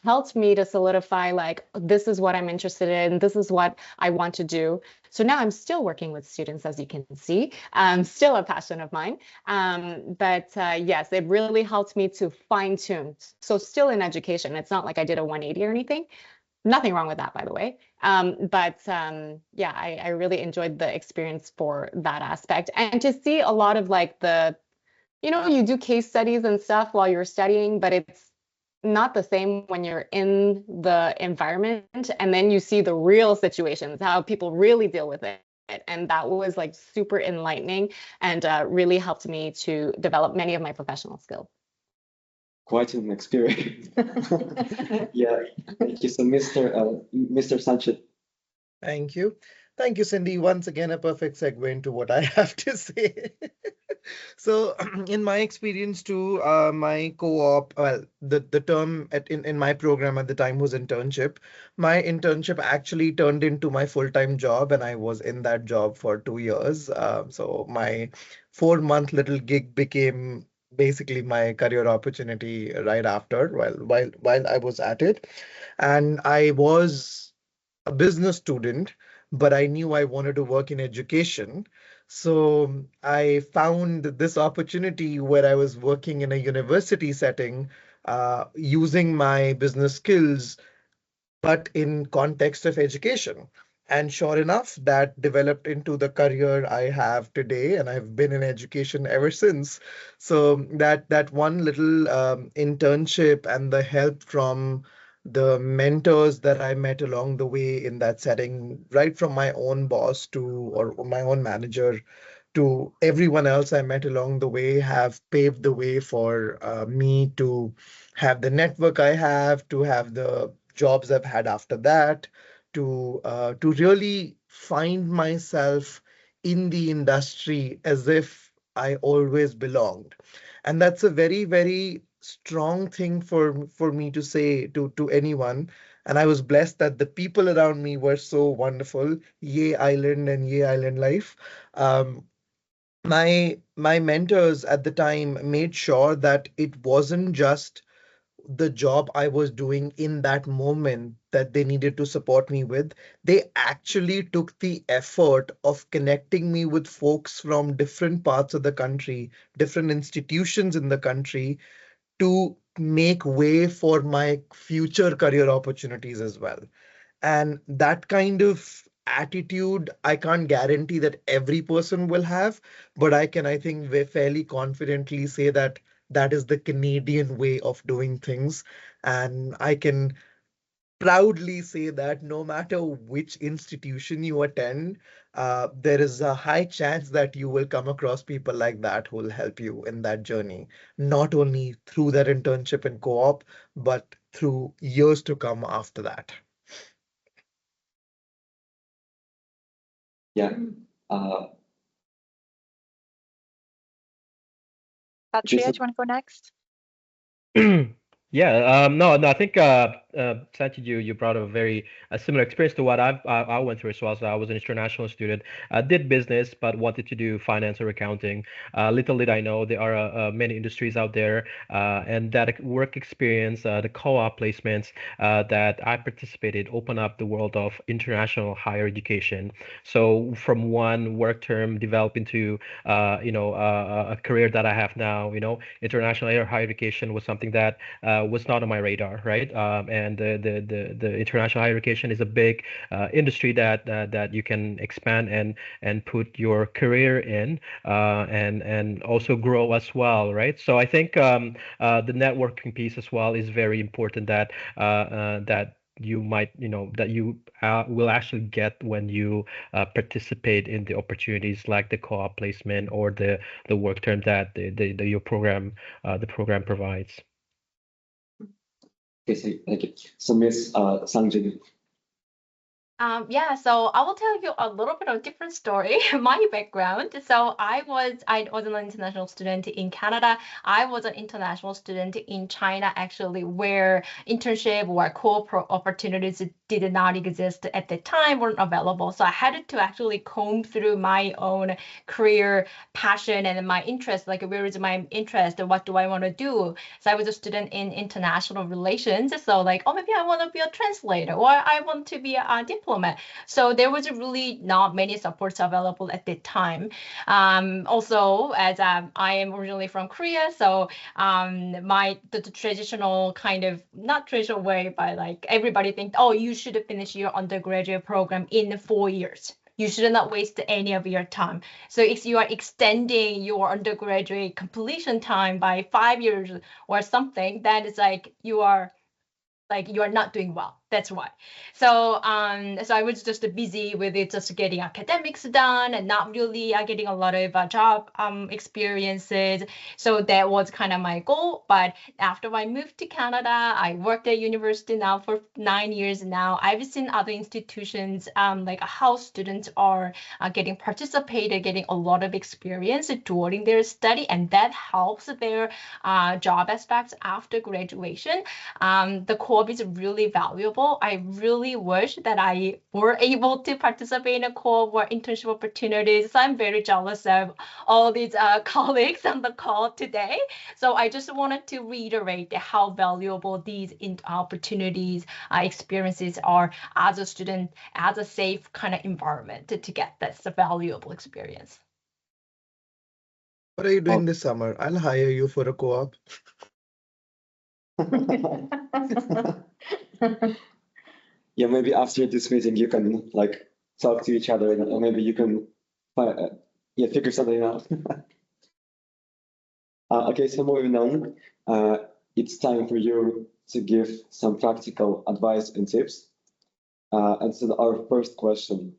helped me to solidify, like, this is what I'm interested in. This is what I want to do. So now I'm still working with students, as you can see, still a passion of mine. But yes, it really helped me to fine tune. So still in education, it's not like I did a 180 or anything. Nothing wrong with that, by the way. Yeah, I really enjoyed the experience for that aspect. And to see a lot of you do case studies and stuff while you're studying, but it's not the same when you're in the environment and then you see the real situations, how people really deal with it. And that was super enlightening and really helped me to develop many of my professional skills. Quite an experience. Yeah, thank you. So Mr. Sanchez. Thank you. Thank you, Cindy. Once again, a perfect segue into what I have to say. So in my experience too, my co-op, well, the term in my program at the time was internship. My internship actually turned into my full-time job, and I was in that job for 2 years. So my 4-month little gig became basically my career opportunity right after, while I was at it. And I was a business student, but I knew I wanted to work in education. So I found this opportunity where I was working in a university setting, using my business skills, but in context of education. And sure enough, that developed into the career I have today, and I've been in education ever since. So that one little internship and the help from the mentors that I met along the way in that setting, right from my own boss to or my own manager to everyone else I met along the way, have paved the way for me to have the network I have, to have the jobs I've had after that, to really find myself in the industry as if I always belonged. And that's a very, very strong thing for me to say to anyone. And I was blessed that the people around me were so wonderful. Yay Island and Yay Island Life. Um, my mentors at the time made sure that it wasn't just the job I was doing in that moment that they needed to support me with. They actually took the effort of connecting me with folks from different parts of the country, different institutions in the country, to make way for my future career opportunities as well. And that kind of attitude I can't guarantee that every person will have, but I can, I think, fairly confidently say that that is the Canadian way of doing things. And I can proudly say that no matter which institution you attend, there is a high chance that you will come across people like that who will help you in that journey, not only through that internship and co-op, but through years to come after that. Yeah. Satria, do you want to go next? Yeah, no, I think Santi, you brought a very similar experience to what I went through as well. So I was an international student, did business, but wanted to do finance or accounting. Little did I know there are many industries out there, and that work experience, the co-op placements that I participated, open up the world of international higher education. So from one work term, develop into a career that I have now. International higher education was something that was not on my radar, right? And the international higher education is a big industry that you can expand and put your career in, and also grow as well, right? So I think the networking piece as well is very important, that you might, that you will actually get when you participate in the opportunities like the co-op placement or the work term that your program the program provides. Okay, thank you. So Miss Sanjay. Yeah, so I will tell you a little bit of different story, my background. So I was an international student in Canada. I was an international student in China, actually, where internship or co-op opportunities did not exist at the time, weren't available. So I had to actually comb through my own career passion and my interest, like where is my interest, what do I want to do? So I was a student in international relations. So like, oh, maybe I want to be a translator, or I want to be a diplomat. So there was really not many supports available at the time. Also, as I am originally from Korea, so the traditional kind of, not traditional way, but like everybody thinks, oh, you should finish your undergraduate program in 4 years. You should not waste any of your time. So if you are extending your undergraduate completion time by 5 years or something, then it's like you are not doing well. That's why. So so I was just busy with it, just getting academics done and not really getting a lot of job experiences. So that was kind of my goal. But after I moved to Canada, I worked at university now for 9 years now. I've seen other institutions like how students are getting a lot of experience during their study, and that helps their job aspects after graduation. The co-op is really valuable. I really wish that I were able to participate in a co-op or internship opportunities. So I'm very jealous of all these colleagues on the call today. So I just wanted to reiterate how valuable these opportunities, experiences are as a student, as a safe kind of environment to get this valuable experience. What are you doing this summer? I'll hire you for a co-op. Yeah, maybe after this meeting you can like talk to each other, or maybe you can figure something out. Okay, so moving on, it's time for you to give some practical advice and tips. And so our first question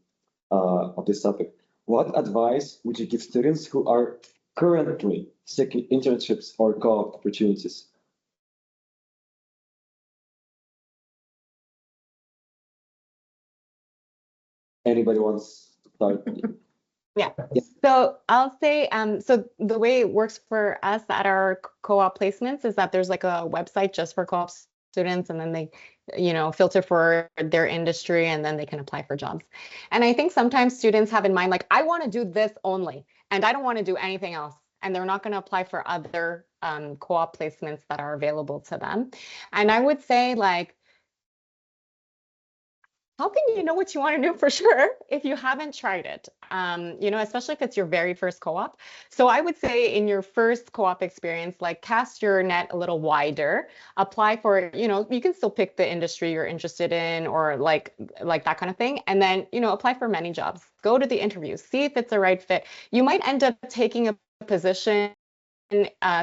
of this topic: what advice would you give students who are currently seeking internships or co-op opportunities? Anybody wants to start? Yeah. So I'll say, so the way it works for us at our co-op placements is that there's like a website just for co-op students, and then they, filter for their industry, and then they can apply for jobs. And I think sometimes students have in mind, like, I want to do this only, and I don't want to do anything else. And they're not going to apply for other co-op placements that are available to them. And I would say, like, how can you know what you want to do for sure if you haven't tried it? Especially if it's your very first co-op. So I would say in your first co-op experience, like cast your net a little wider, apply for, you can still pick the industry you're interested in or like that kind of thing. And then, apply for many jobs, go to the interviews, see if it's a right fit. You might end up taking a position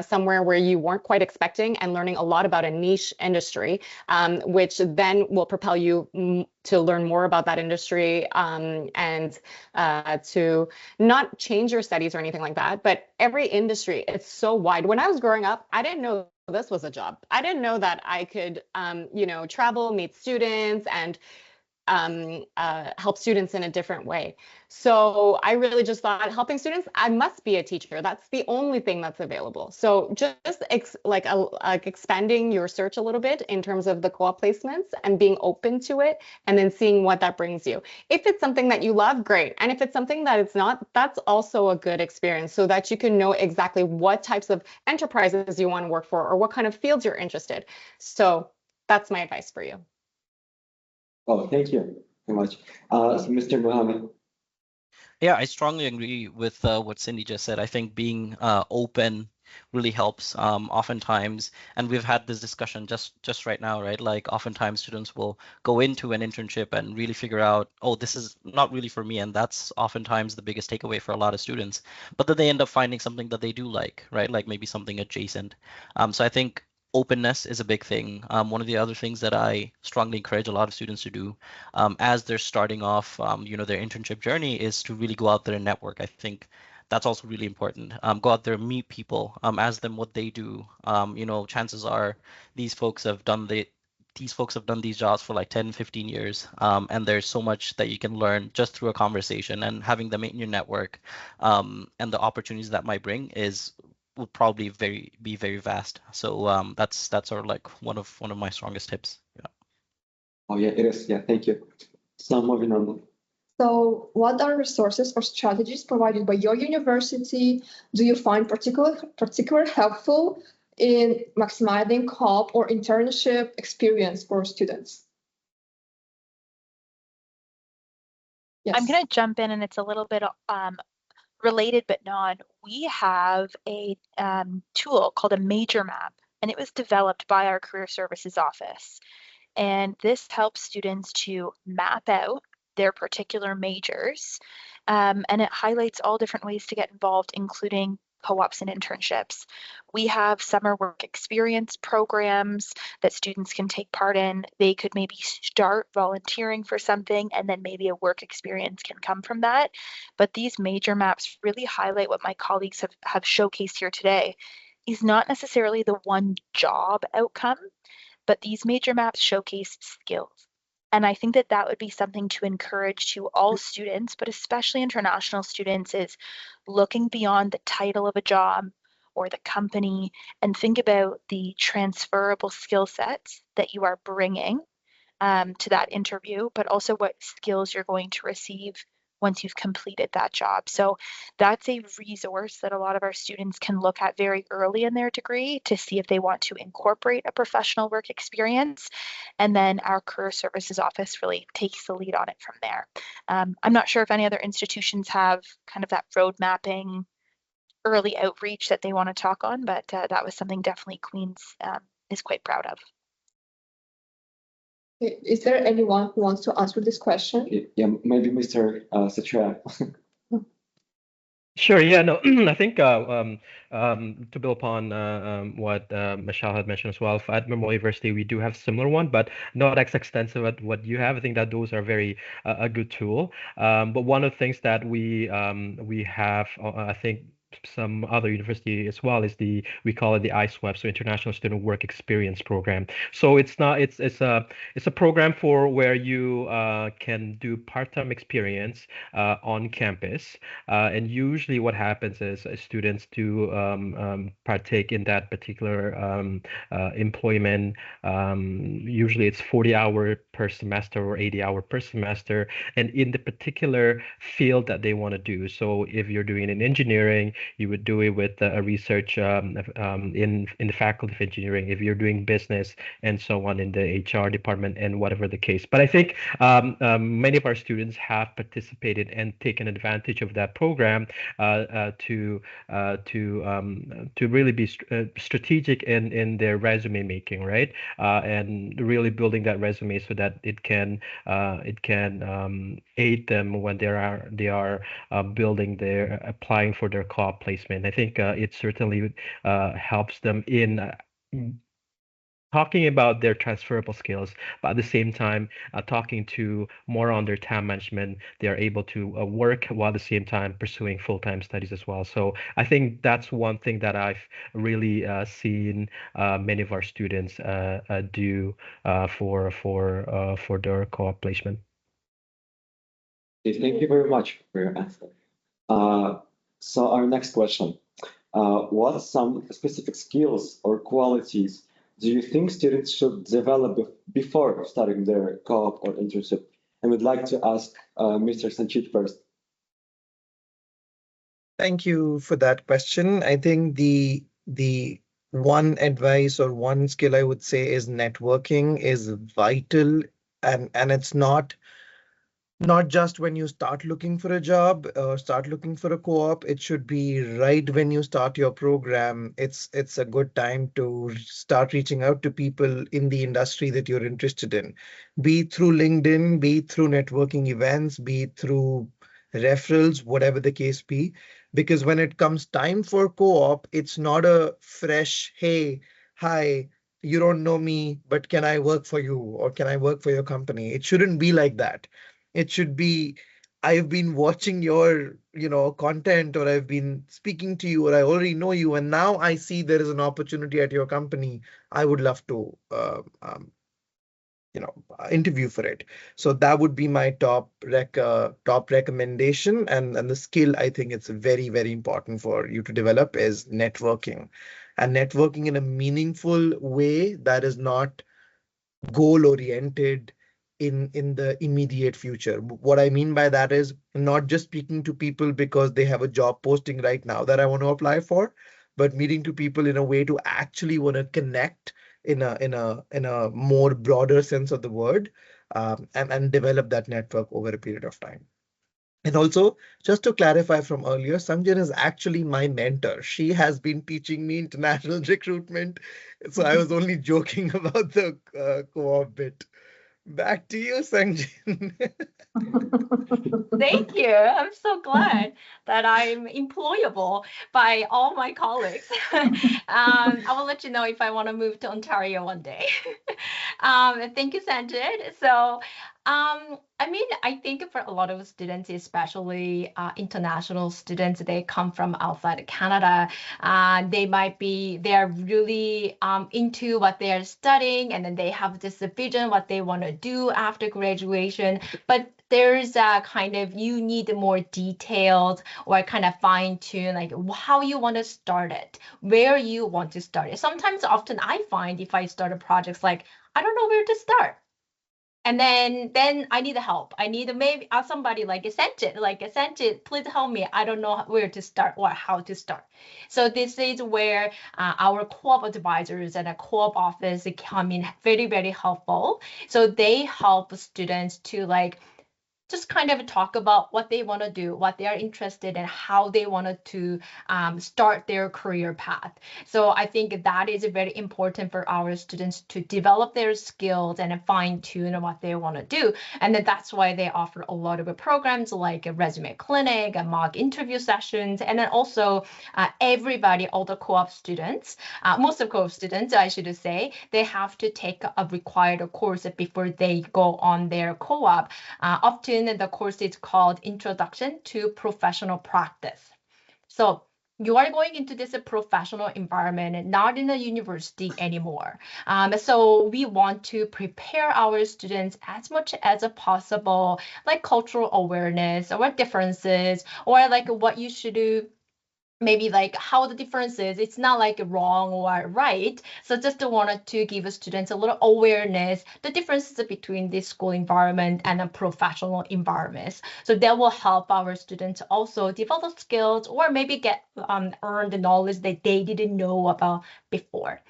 somewhere where you weren't quite expecting and learning a lot about a niche industry, which then will propel you to learn more about that industry and to not change your studies or anything like that. But every industry, it's so wide. When I was growing up, I didn't know this was a job. I didn't know that I could, travel, meet students, and help students in a different way. So I really just thought helping students, I must be a teacher. That's the only thing that's available. So just expanding your search a little bit in terms of the co-op placements and being open to it and then seeing what that brings you. If it's something that you love, great. And if it's something that it's not, that's also a good experience so that you can know exactly what types of enterprises you want to work for or what kind of fields you're interested. So that's my advice for you. Oh, thank you very much. So Mr. Mohammed. Yeah, I strongly agree with what Cindy just said. I think being open really helps oftentimes, and we've had this discussion just right now, right? Like oftentimes students will go into an internship and really figure out, oh, this is not really for me, and that's oftentimes the biggest takeaway for a lot of students. But then they end up finding something that they do like, right? Like maybe something adjacent. So I think openness is a big thing. One of the other things that I strongly encourage a lot of students to do as they're starting off, their internship journey is to really go out there and network. I think that's also really important. Go out there, meet people, ask them what they do. Chances are these folks have done these jobs for like 10, 15 years. And there's so much that you can learn just through a conversation, and having them in your network and the opportunities that might bring will probably be very vast. So that's sort of like one of my strongest tips. Yeah. Oh yeah, it is. Yeah, thank you. So moving on. So what are resources or strategies provided by your university do you find particular helpful in maximizing co-op or internship experience for students? Yes. I'm going to jump in, and it's a little bit related but not. We have a tool called a major map, and it was developed by our Career Services Office. And this helps students to map out their particular majors, and it highlights all different ways to get involved, including co-ops and internships. We have summer work experience programs that students can take part in. They could maybe start volunteering for something, and then maybe a work experience can come from that. But these major maps really highlight what my colleagues have showcased here today is not necessarily the one job outcome, but these major maps showcase skills. And I think that would be something to encourage to all students, but especially international students, is looking beyond the title of a job or the company and think about the transferable skill sets that you are bringing to that interview, but also what skills you're going to receive once you've completed that job. So that's a resource that a lot of our students can look at very early in their degree to see if they want to incorporate a professional work experience. And then our Career Services Office really takes the lead on it from there. I'm not sure if any other institutions have kind of that road mapping early outreach that they want to talk on, but that was something definitely Queen's is quite proud of. Is there anyone who wants to answer this question? Yeah, maybe Mr. Satria. Sure. Yeah. No. I think to build upon what Michelle had mentioned as well, at Memorial University we do have similar one, but not as extensive as what you have. I think that those are very a good tool. But one of the things that we have, I think some other university as well, is we call it the ISWEP, so International Student Work Experience Program. So it's a program for where you can do part-time experience on campus, and usually what happens is students do partake in that particular employment. Usually it's 40-hour per semester or 80-hour per semester, and in the particular field that they want to do. So if you're doing in engineering, you would do it with a research in the faculty of engineering, if you're doing business and so on in the HR department and whatever the case. But I think many of our students have participated and taken advantage of that program to really be strategic in their resume making, right? And really building that resume so that it can aid them when they are building their applying for their co-op placement. I think it certainly helps them in talking about their transferable skills, but at the same time, talking to more on their time management. They are able to work while at the same time pursuing full-time studies as well. So I think that's one thing that I've really seen many of our students do for their co-op placement. Okay, thank you very much for your answer. So our next question, what some specific skills or qualities do you think students should develop before starting their co-op or internship? And we'd like to ask Mr. Sanchit first. Thank you for that question. I think the one advice or one skill I would say is networking is vital, and it's not just when you start looking for a job or start looking for a co-op. It should be right when you start your program. It's a good time to start reaching out to people in the industry that you're interested in, be it through LinkedIn, be it through networking events, be it through referrals, whatever the case be. Because when it comes time for co-op, it's not a fresh, hey, hi, you don't know me, but can I work for you or can I work for your company? It shouldn't be like that. It should be, I've been watching your, content, or I've been speaking to you, or I already know you, and now I see there is an opportunity at your company. I would love to, interview for it. So that would be my top recommendation, and the skill I think it's very, very important for you to develop is networking, and networking in a meaningful way that is not goal oriented in the immediate future. What I mean by that is not just speaking to people because they have a job posting right now that I want to apply for, but meeting to people in a way to actually want to connect in a more broader sense of the word, and develop that network over a period of time. And also, just to clarify from earlier, Sanjan is actually my mentor. She has been teaching me international recruitment. So I was only joking about the co-op bit. Back to you, Sanjan. Thank you. I'm so glad that I'm employable by all my colleagues. I will let you know if I want to move to Ontario one day. Thank you, Sanjit. So, I think for a lot of students, especially international students, they come from outside Canada. They're really into what they are studying, and then they have this vision what they want to do after graduation. But there's a kind of, you need more detailed or kind of fine tune, like how you want to start it, where you want to start it. Sometimes, often I find if I start a project, like, I don't know where to start. And then I need help. I need maybe somebody like Sanjit, please help me. I don't know where to start or how to start. So this is where our co-op advisors and a co-op office come in very, very helpful. So they help students to just kind of talk about what they want to do, what they are interested in, how they wanted to start their career path. So I think that is very important for our students to develop their skills and fine tune what they want to do. And then that's why they offer a lot of programs like a resume clinic, a mock interview sessions, and then also everybody, all the co-op students, most of co-op students, I should say, they have to take a required course before they go on their co-op. Often the course is called Introduction to Professional Practice. So you are going into this professional environment, not in a university anymore. So we want to prepare our students as much as possible, like cultural awareness or differences, or like what you should do maybe like how the difference is. It's not like wrong or right. So just wanted to give students a little awareness, the differences between the school environment and a professional environments. So that will help our students also develop skills or maybe get earn the knowledge that they didn't know about before.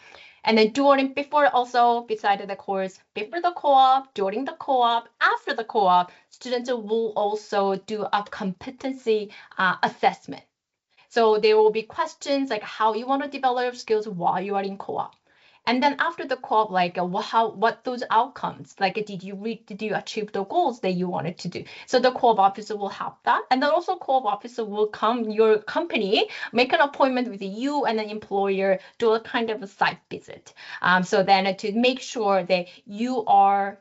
And then before also, beside the course, before the co-op, during the co-op, after the co-op, students will also do a competency assessment. So there will be questions like how you want to develop skills while you are in co-op. And then after the co-op, like what those outcomes, like did you achieve the goals that you wanted to do? So the co-op officer will help that. And then also co-op officer will come your company, make an appointment with you and an employer, do a kind of a site visit. So then to make sure that you are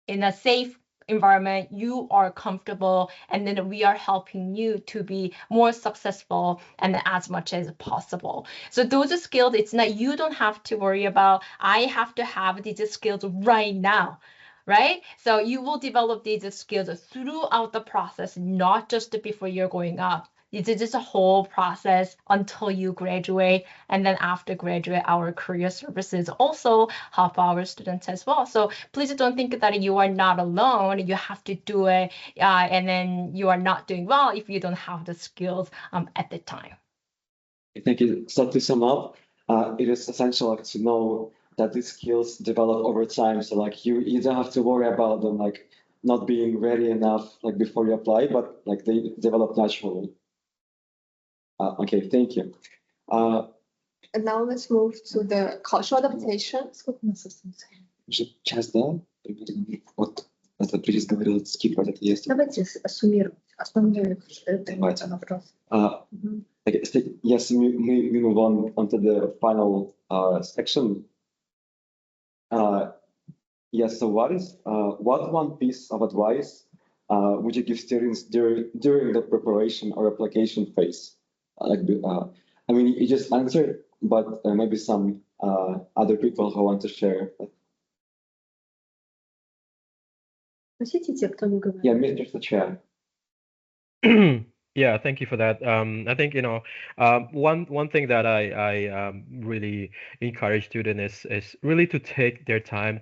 in a safe environment, you are comfortable, and then we are helping you to be more successful and as much as possible. So those are skills, it's not, you don't have to worry about, I have to have these skills right now, right? So you will develop these skills throughout the process, not just before you're going up. It's just a whole process until you graduate. And then after graduate, our career services also help our students as well. So please don't think that you are not alone. You have to do it. And then you are not doing well if you don't have the skills at the time. Thank you. So to sum up, it is essential to know that these skills develop over time. So like you don't have to worry about them like not being ready enough like before you apply, but like they develop naturally. Okay, thank you. And now let's move to the cultural adaptation. Уже час, да? Вот это Брис говорил, скид вот это есть. Давайте суммировать основные Давайте. вопросы. Okay, yes, we move on to the final section. Yes, so what one piece of advice would you give students during the preparation or application phase? I mean, you just answered, but maybe some other people who want to share. Спросите те, кто не говорит. Yeah, Mr. Sachar. Yeah, thank you for that. I think one thing that I really encourage students is really to take your time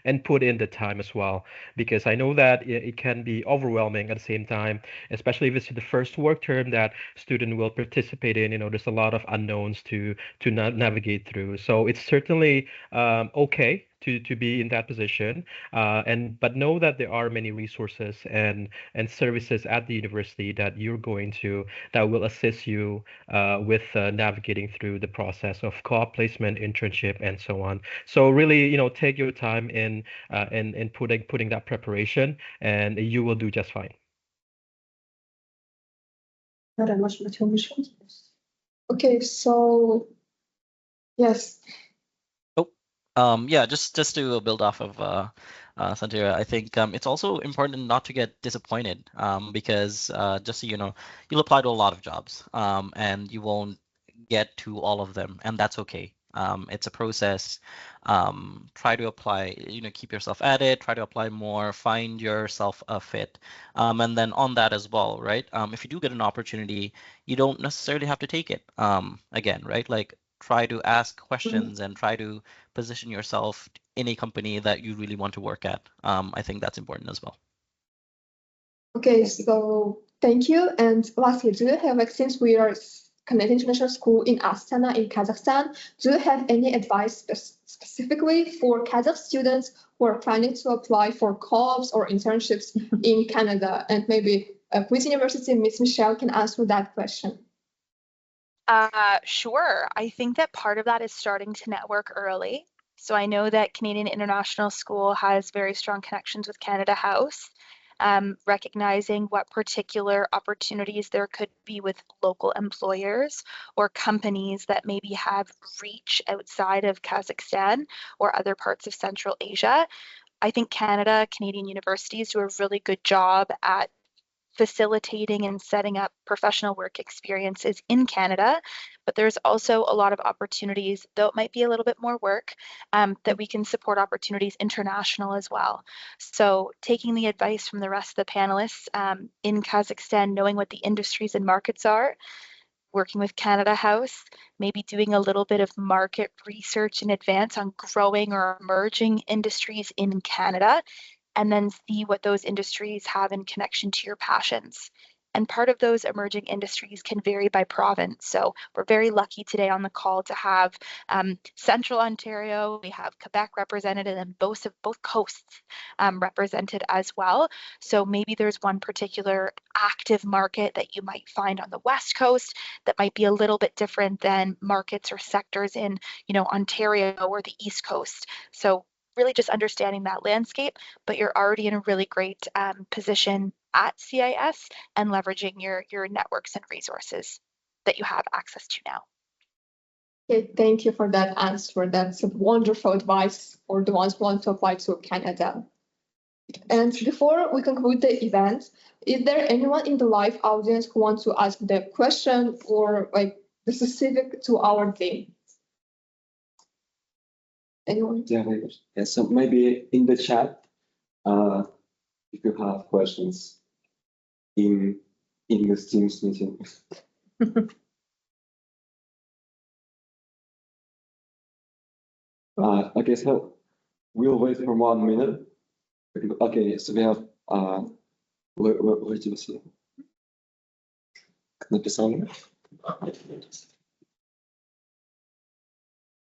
and put in the time as well, because I know that it can be overwhelming at the same time, especially if it's the first work term that student will participate in. There's a lot of unknowns to navigate through. So it's certainly okay to be in that position, but know that there are many resources and services at the university that will assist you with navigating through the process of co-op placement, internship, and so on. So really, take your time in putting that preparation, and you will do just fine. Okay, so yes. Yeah, just to build off of Santira, I think it's also important not to get disappointed, because just so you know, you'll apply to a lot of jobs, and you won't get to all of them, and that's okay. It's a process. Try to apply, keep yourself at it, try to apply more, find yourself a fit. And then on that as well, right? If you do get an opportunity, you don't necessarily have to take it. Again, right? Like try to ask questions and try to position yourself in a company that you really want to work at. I think that's important as well. Okay, so thank you. And lastly, do you have, like, since we are Canadian International School in Astana in Kazakhstan, do you have any advice specifically for Kazakh students who are planning to apply for co-ops or internships in Canada? And maybe Queen's University, Ms. Michelle can answer that question. Sure. I think that part of that is starting to network early. So I know that Canadian International School has very strong connections with Canada House, recognizing what particular opportunities there could be with local employers or companies that maybe have reach outside of Kazakhstan or other parts of Central Asia. I think Canadian universities do a really good job at facilitating and setting up professional work experiences in Canada, but there's also a lot of opportunities, though it might be a little bit more work, that we can support opportunities international as well. So taking the advice from the rest of the panelists in Kazakhstan, knowing what the industries and markets are, working with Canada House, maybe doing a little bit of market research in advance on growing or emerging industries in Canada, and then see what those industries have in connection to your passions. And part of those emerging industries can vary by province. So we're very lucky today on the call to have Central Ontario, we have Quebec represented, and both coasts represented as well. So maybe there's one particular active market that you might find on the West Coast that might be a little bit different than markets or sectors in, Ontario or the East Coast. So really just understanding that landscape, but you're already in a really great position at CIS and leveraging your networks and resources that you have access to now. Okay, thank you for that answer. That's wonderful advice for the ones who want to apply to Canada. And before we conclude the event, is there anyone in the live audience who wants to ask the question or like the specific to our theme? Anyone? Yeah, so maybe in the chat, if you have questions in this Teams meeting. Okay, so we'll wait for 1 minute. Okay, so we have where do you see? Написали?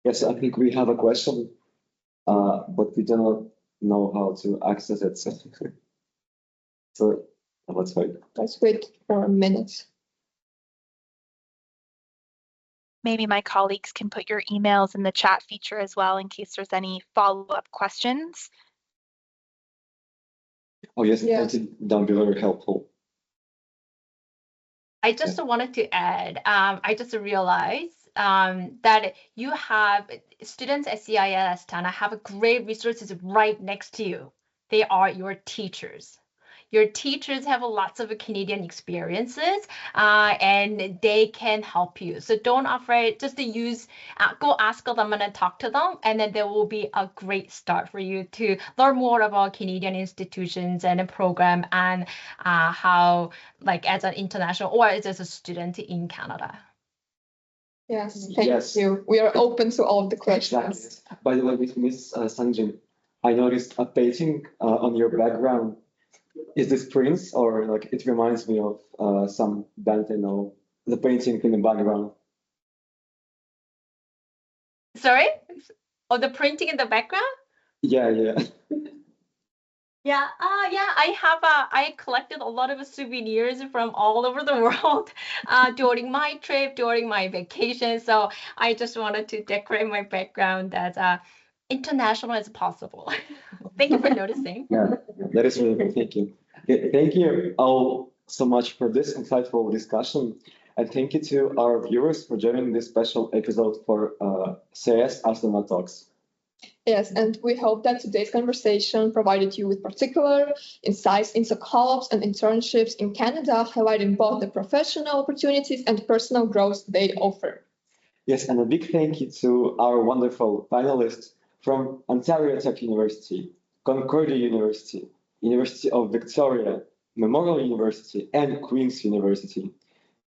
Yes, I think we have a question, but we do not know how to access it. So let's wait. Let's wait for a minute. Maybe my colleagues can put your emails in the chat feature as well in case there's any follow-up questions. Oh yes, Yeah. that would be very helpful. I just wanted to add, I just realized that you have students at CIS Astana have great resources right next to you. They are your teachers. Your teachers have lots of Canadian experiences and they can help you. So don't afraid, just to use, go ask them and talk to them, and then there will be a great start for you to learn more about Canadian institutions and a program and how, like as an international or as a student in Canada. Yes, thank Yes. you. We are open to all of the questions. Exactly. By the way, with Miss Sanjin, I noticed a painting on your background. Is this Prince, or like it reminds me of some band I know? The painting in the background. Sorry? Oh, the printing in the background? Yeah. Yeah, I collected a lot of souvenirs from all over the world during my trip, during my vacation. So I just wanted to decorate my background as international as possible. Thank you for noticing. Yeah, that is really good. Thank you. Okay, thank you all so much for this insightful discussion. And thank you to our viewers for joining this special episode for CIS Astana Talks. Yes, and we hope that today's conversation provided you with particular insights into co-ops and internships in Canada, highlighting both the professional opportunities and personal growth they offer. Yes, and a big thank you to our wonderful panelists from Ontario Tech University, Concordia University, University of Victoria, Memorial University, and Queen's University.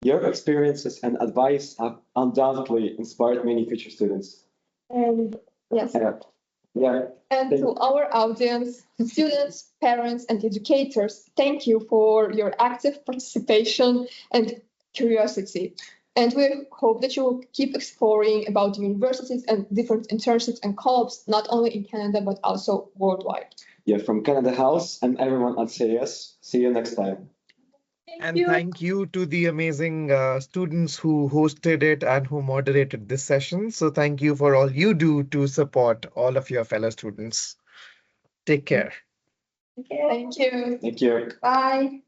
Your experiences and advice have undoubtedly inspired many future students. And yes. Yeah. And to our audience, students, parents, and educators, thank you for your active participation and curiosity. And we hope that you will keep exploring about universities and different internships and co-ops, not only in Canada, but also worldwide. Yeah, from Canada House and everyone at CIS, see you next time. Thank you to the amazing students who hosted it and who moderated this session. So thank you for all you do to support all of your fellow students. Take care. Thank you. Thank you. Bye.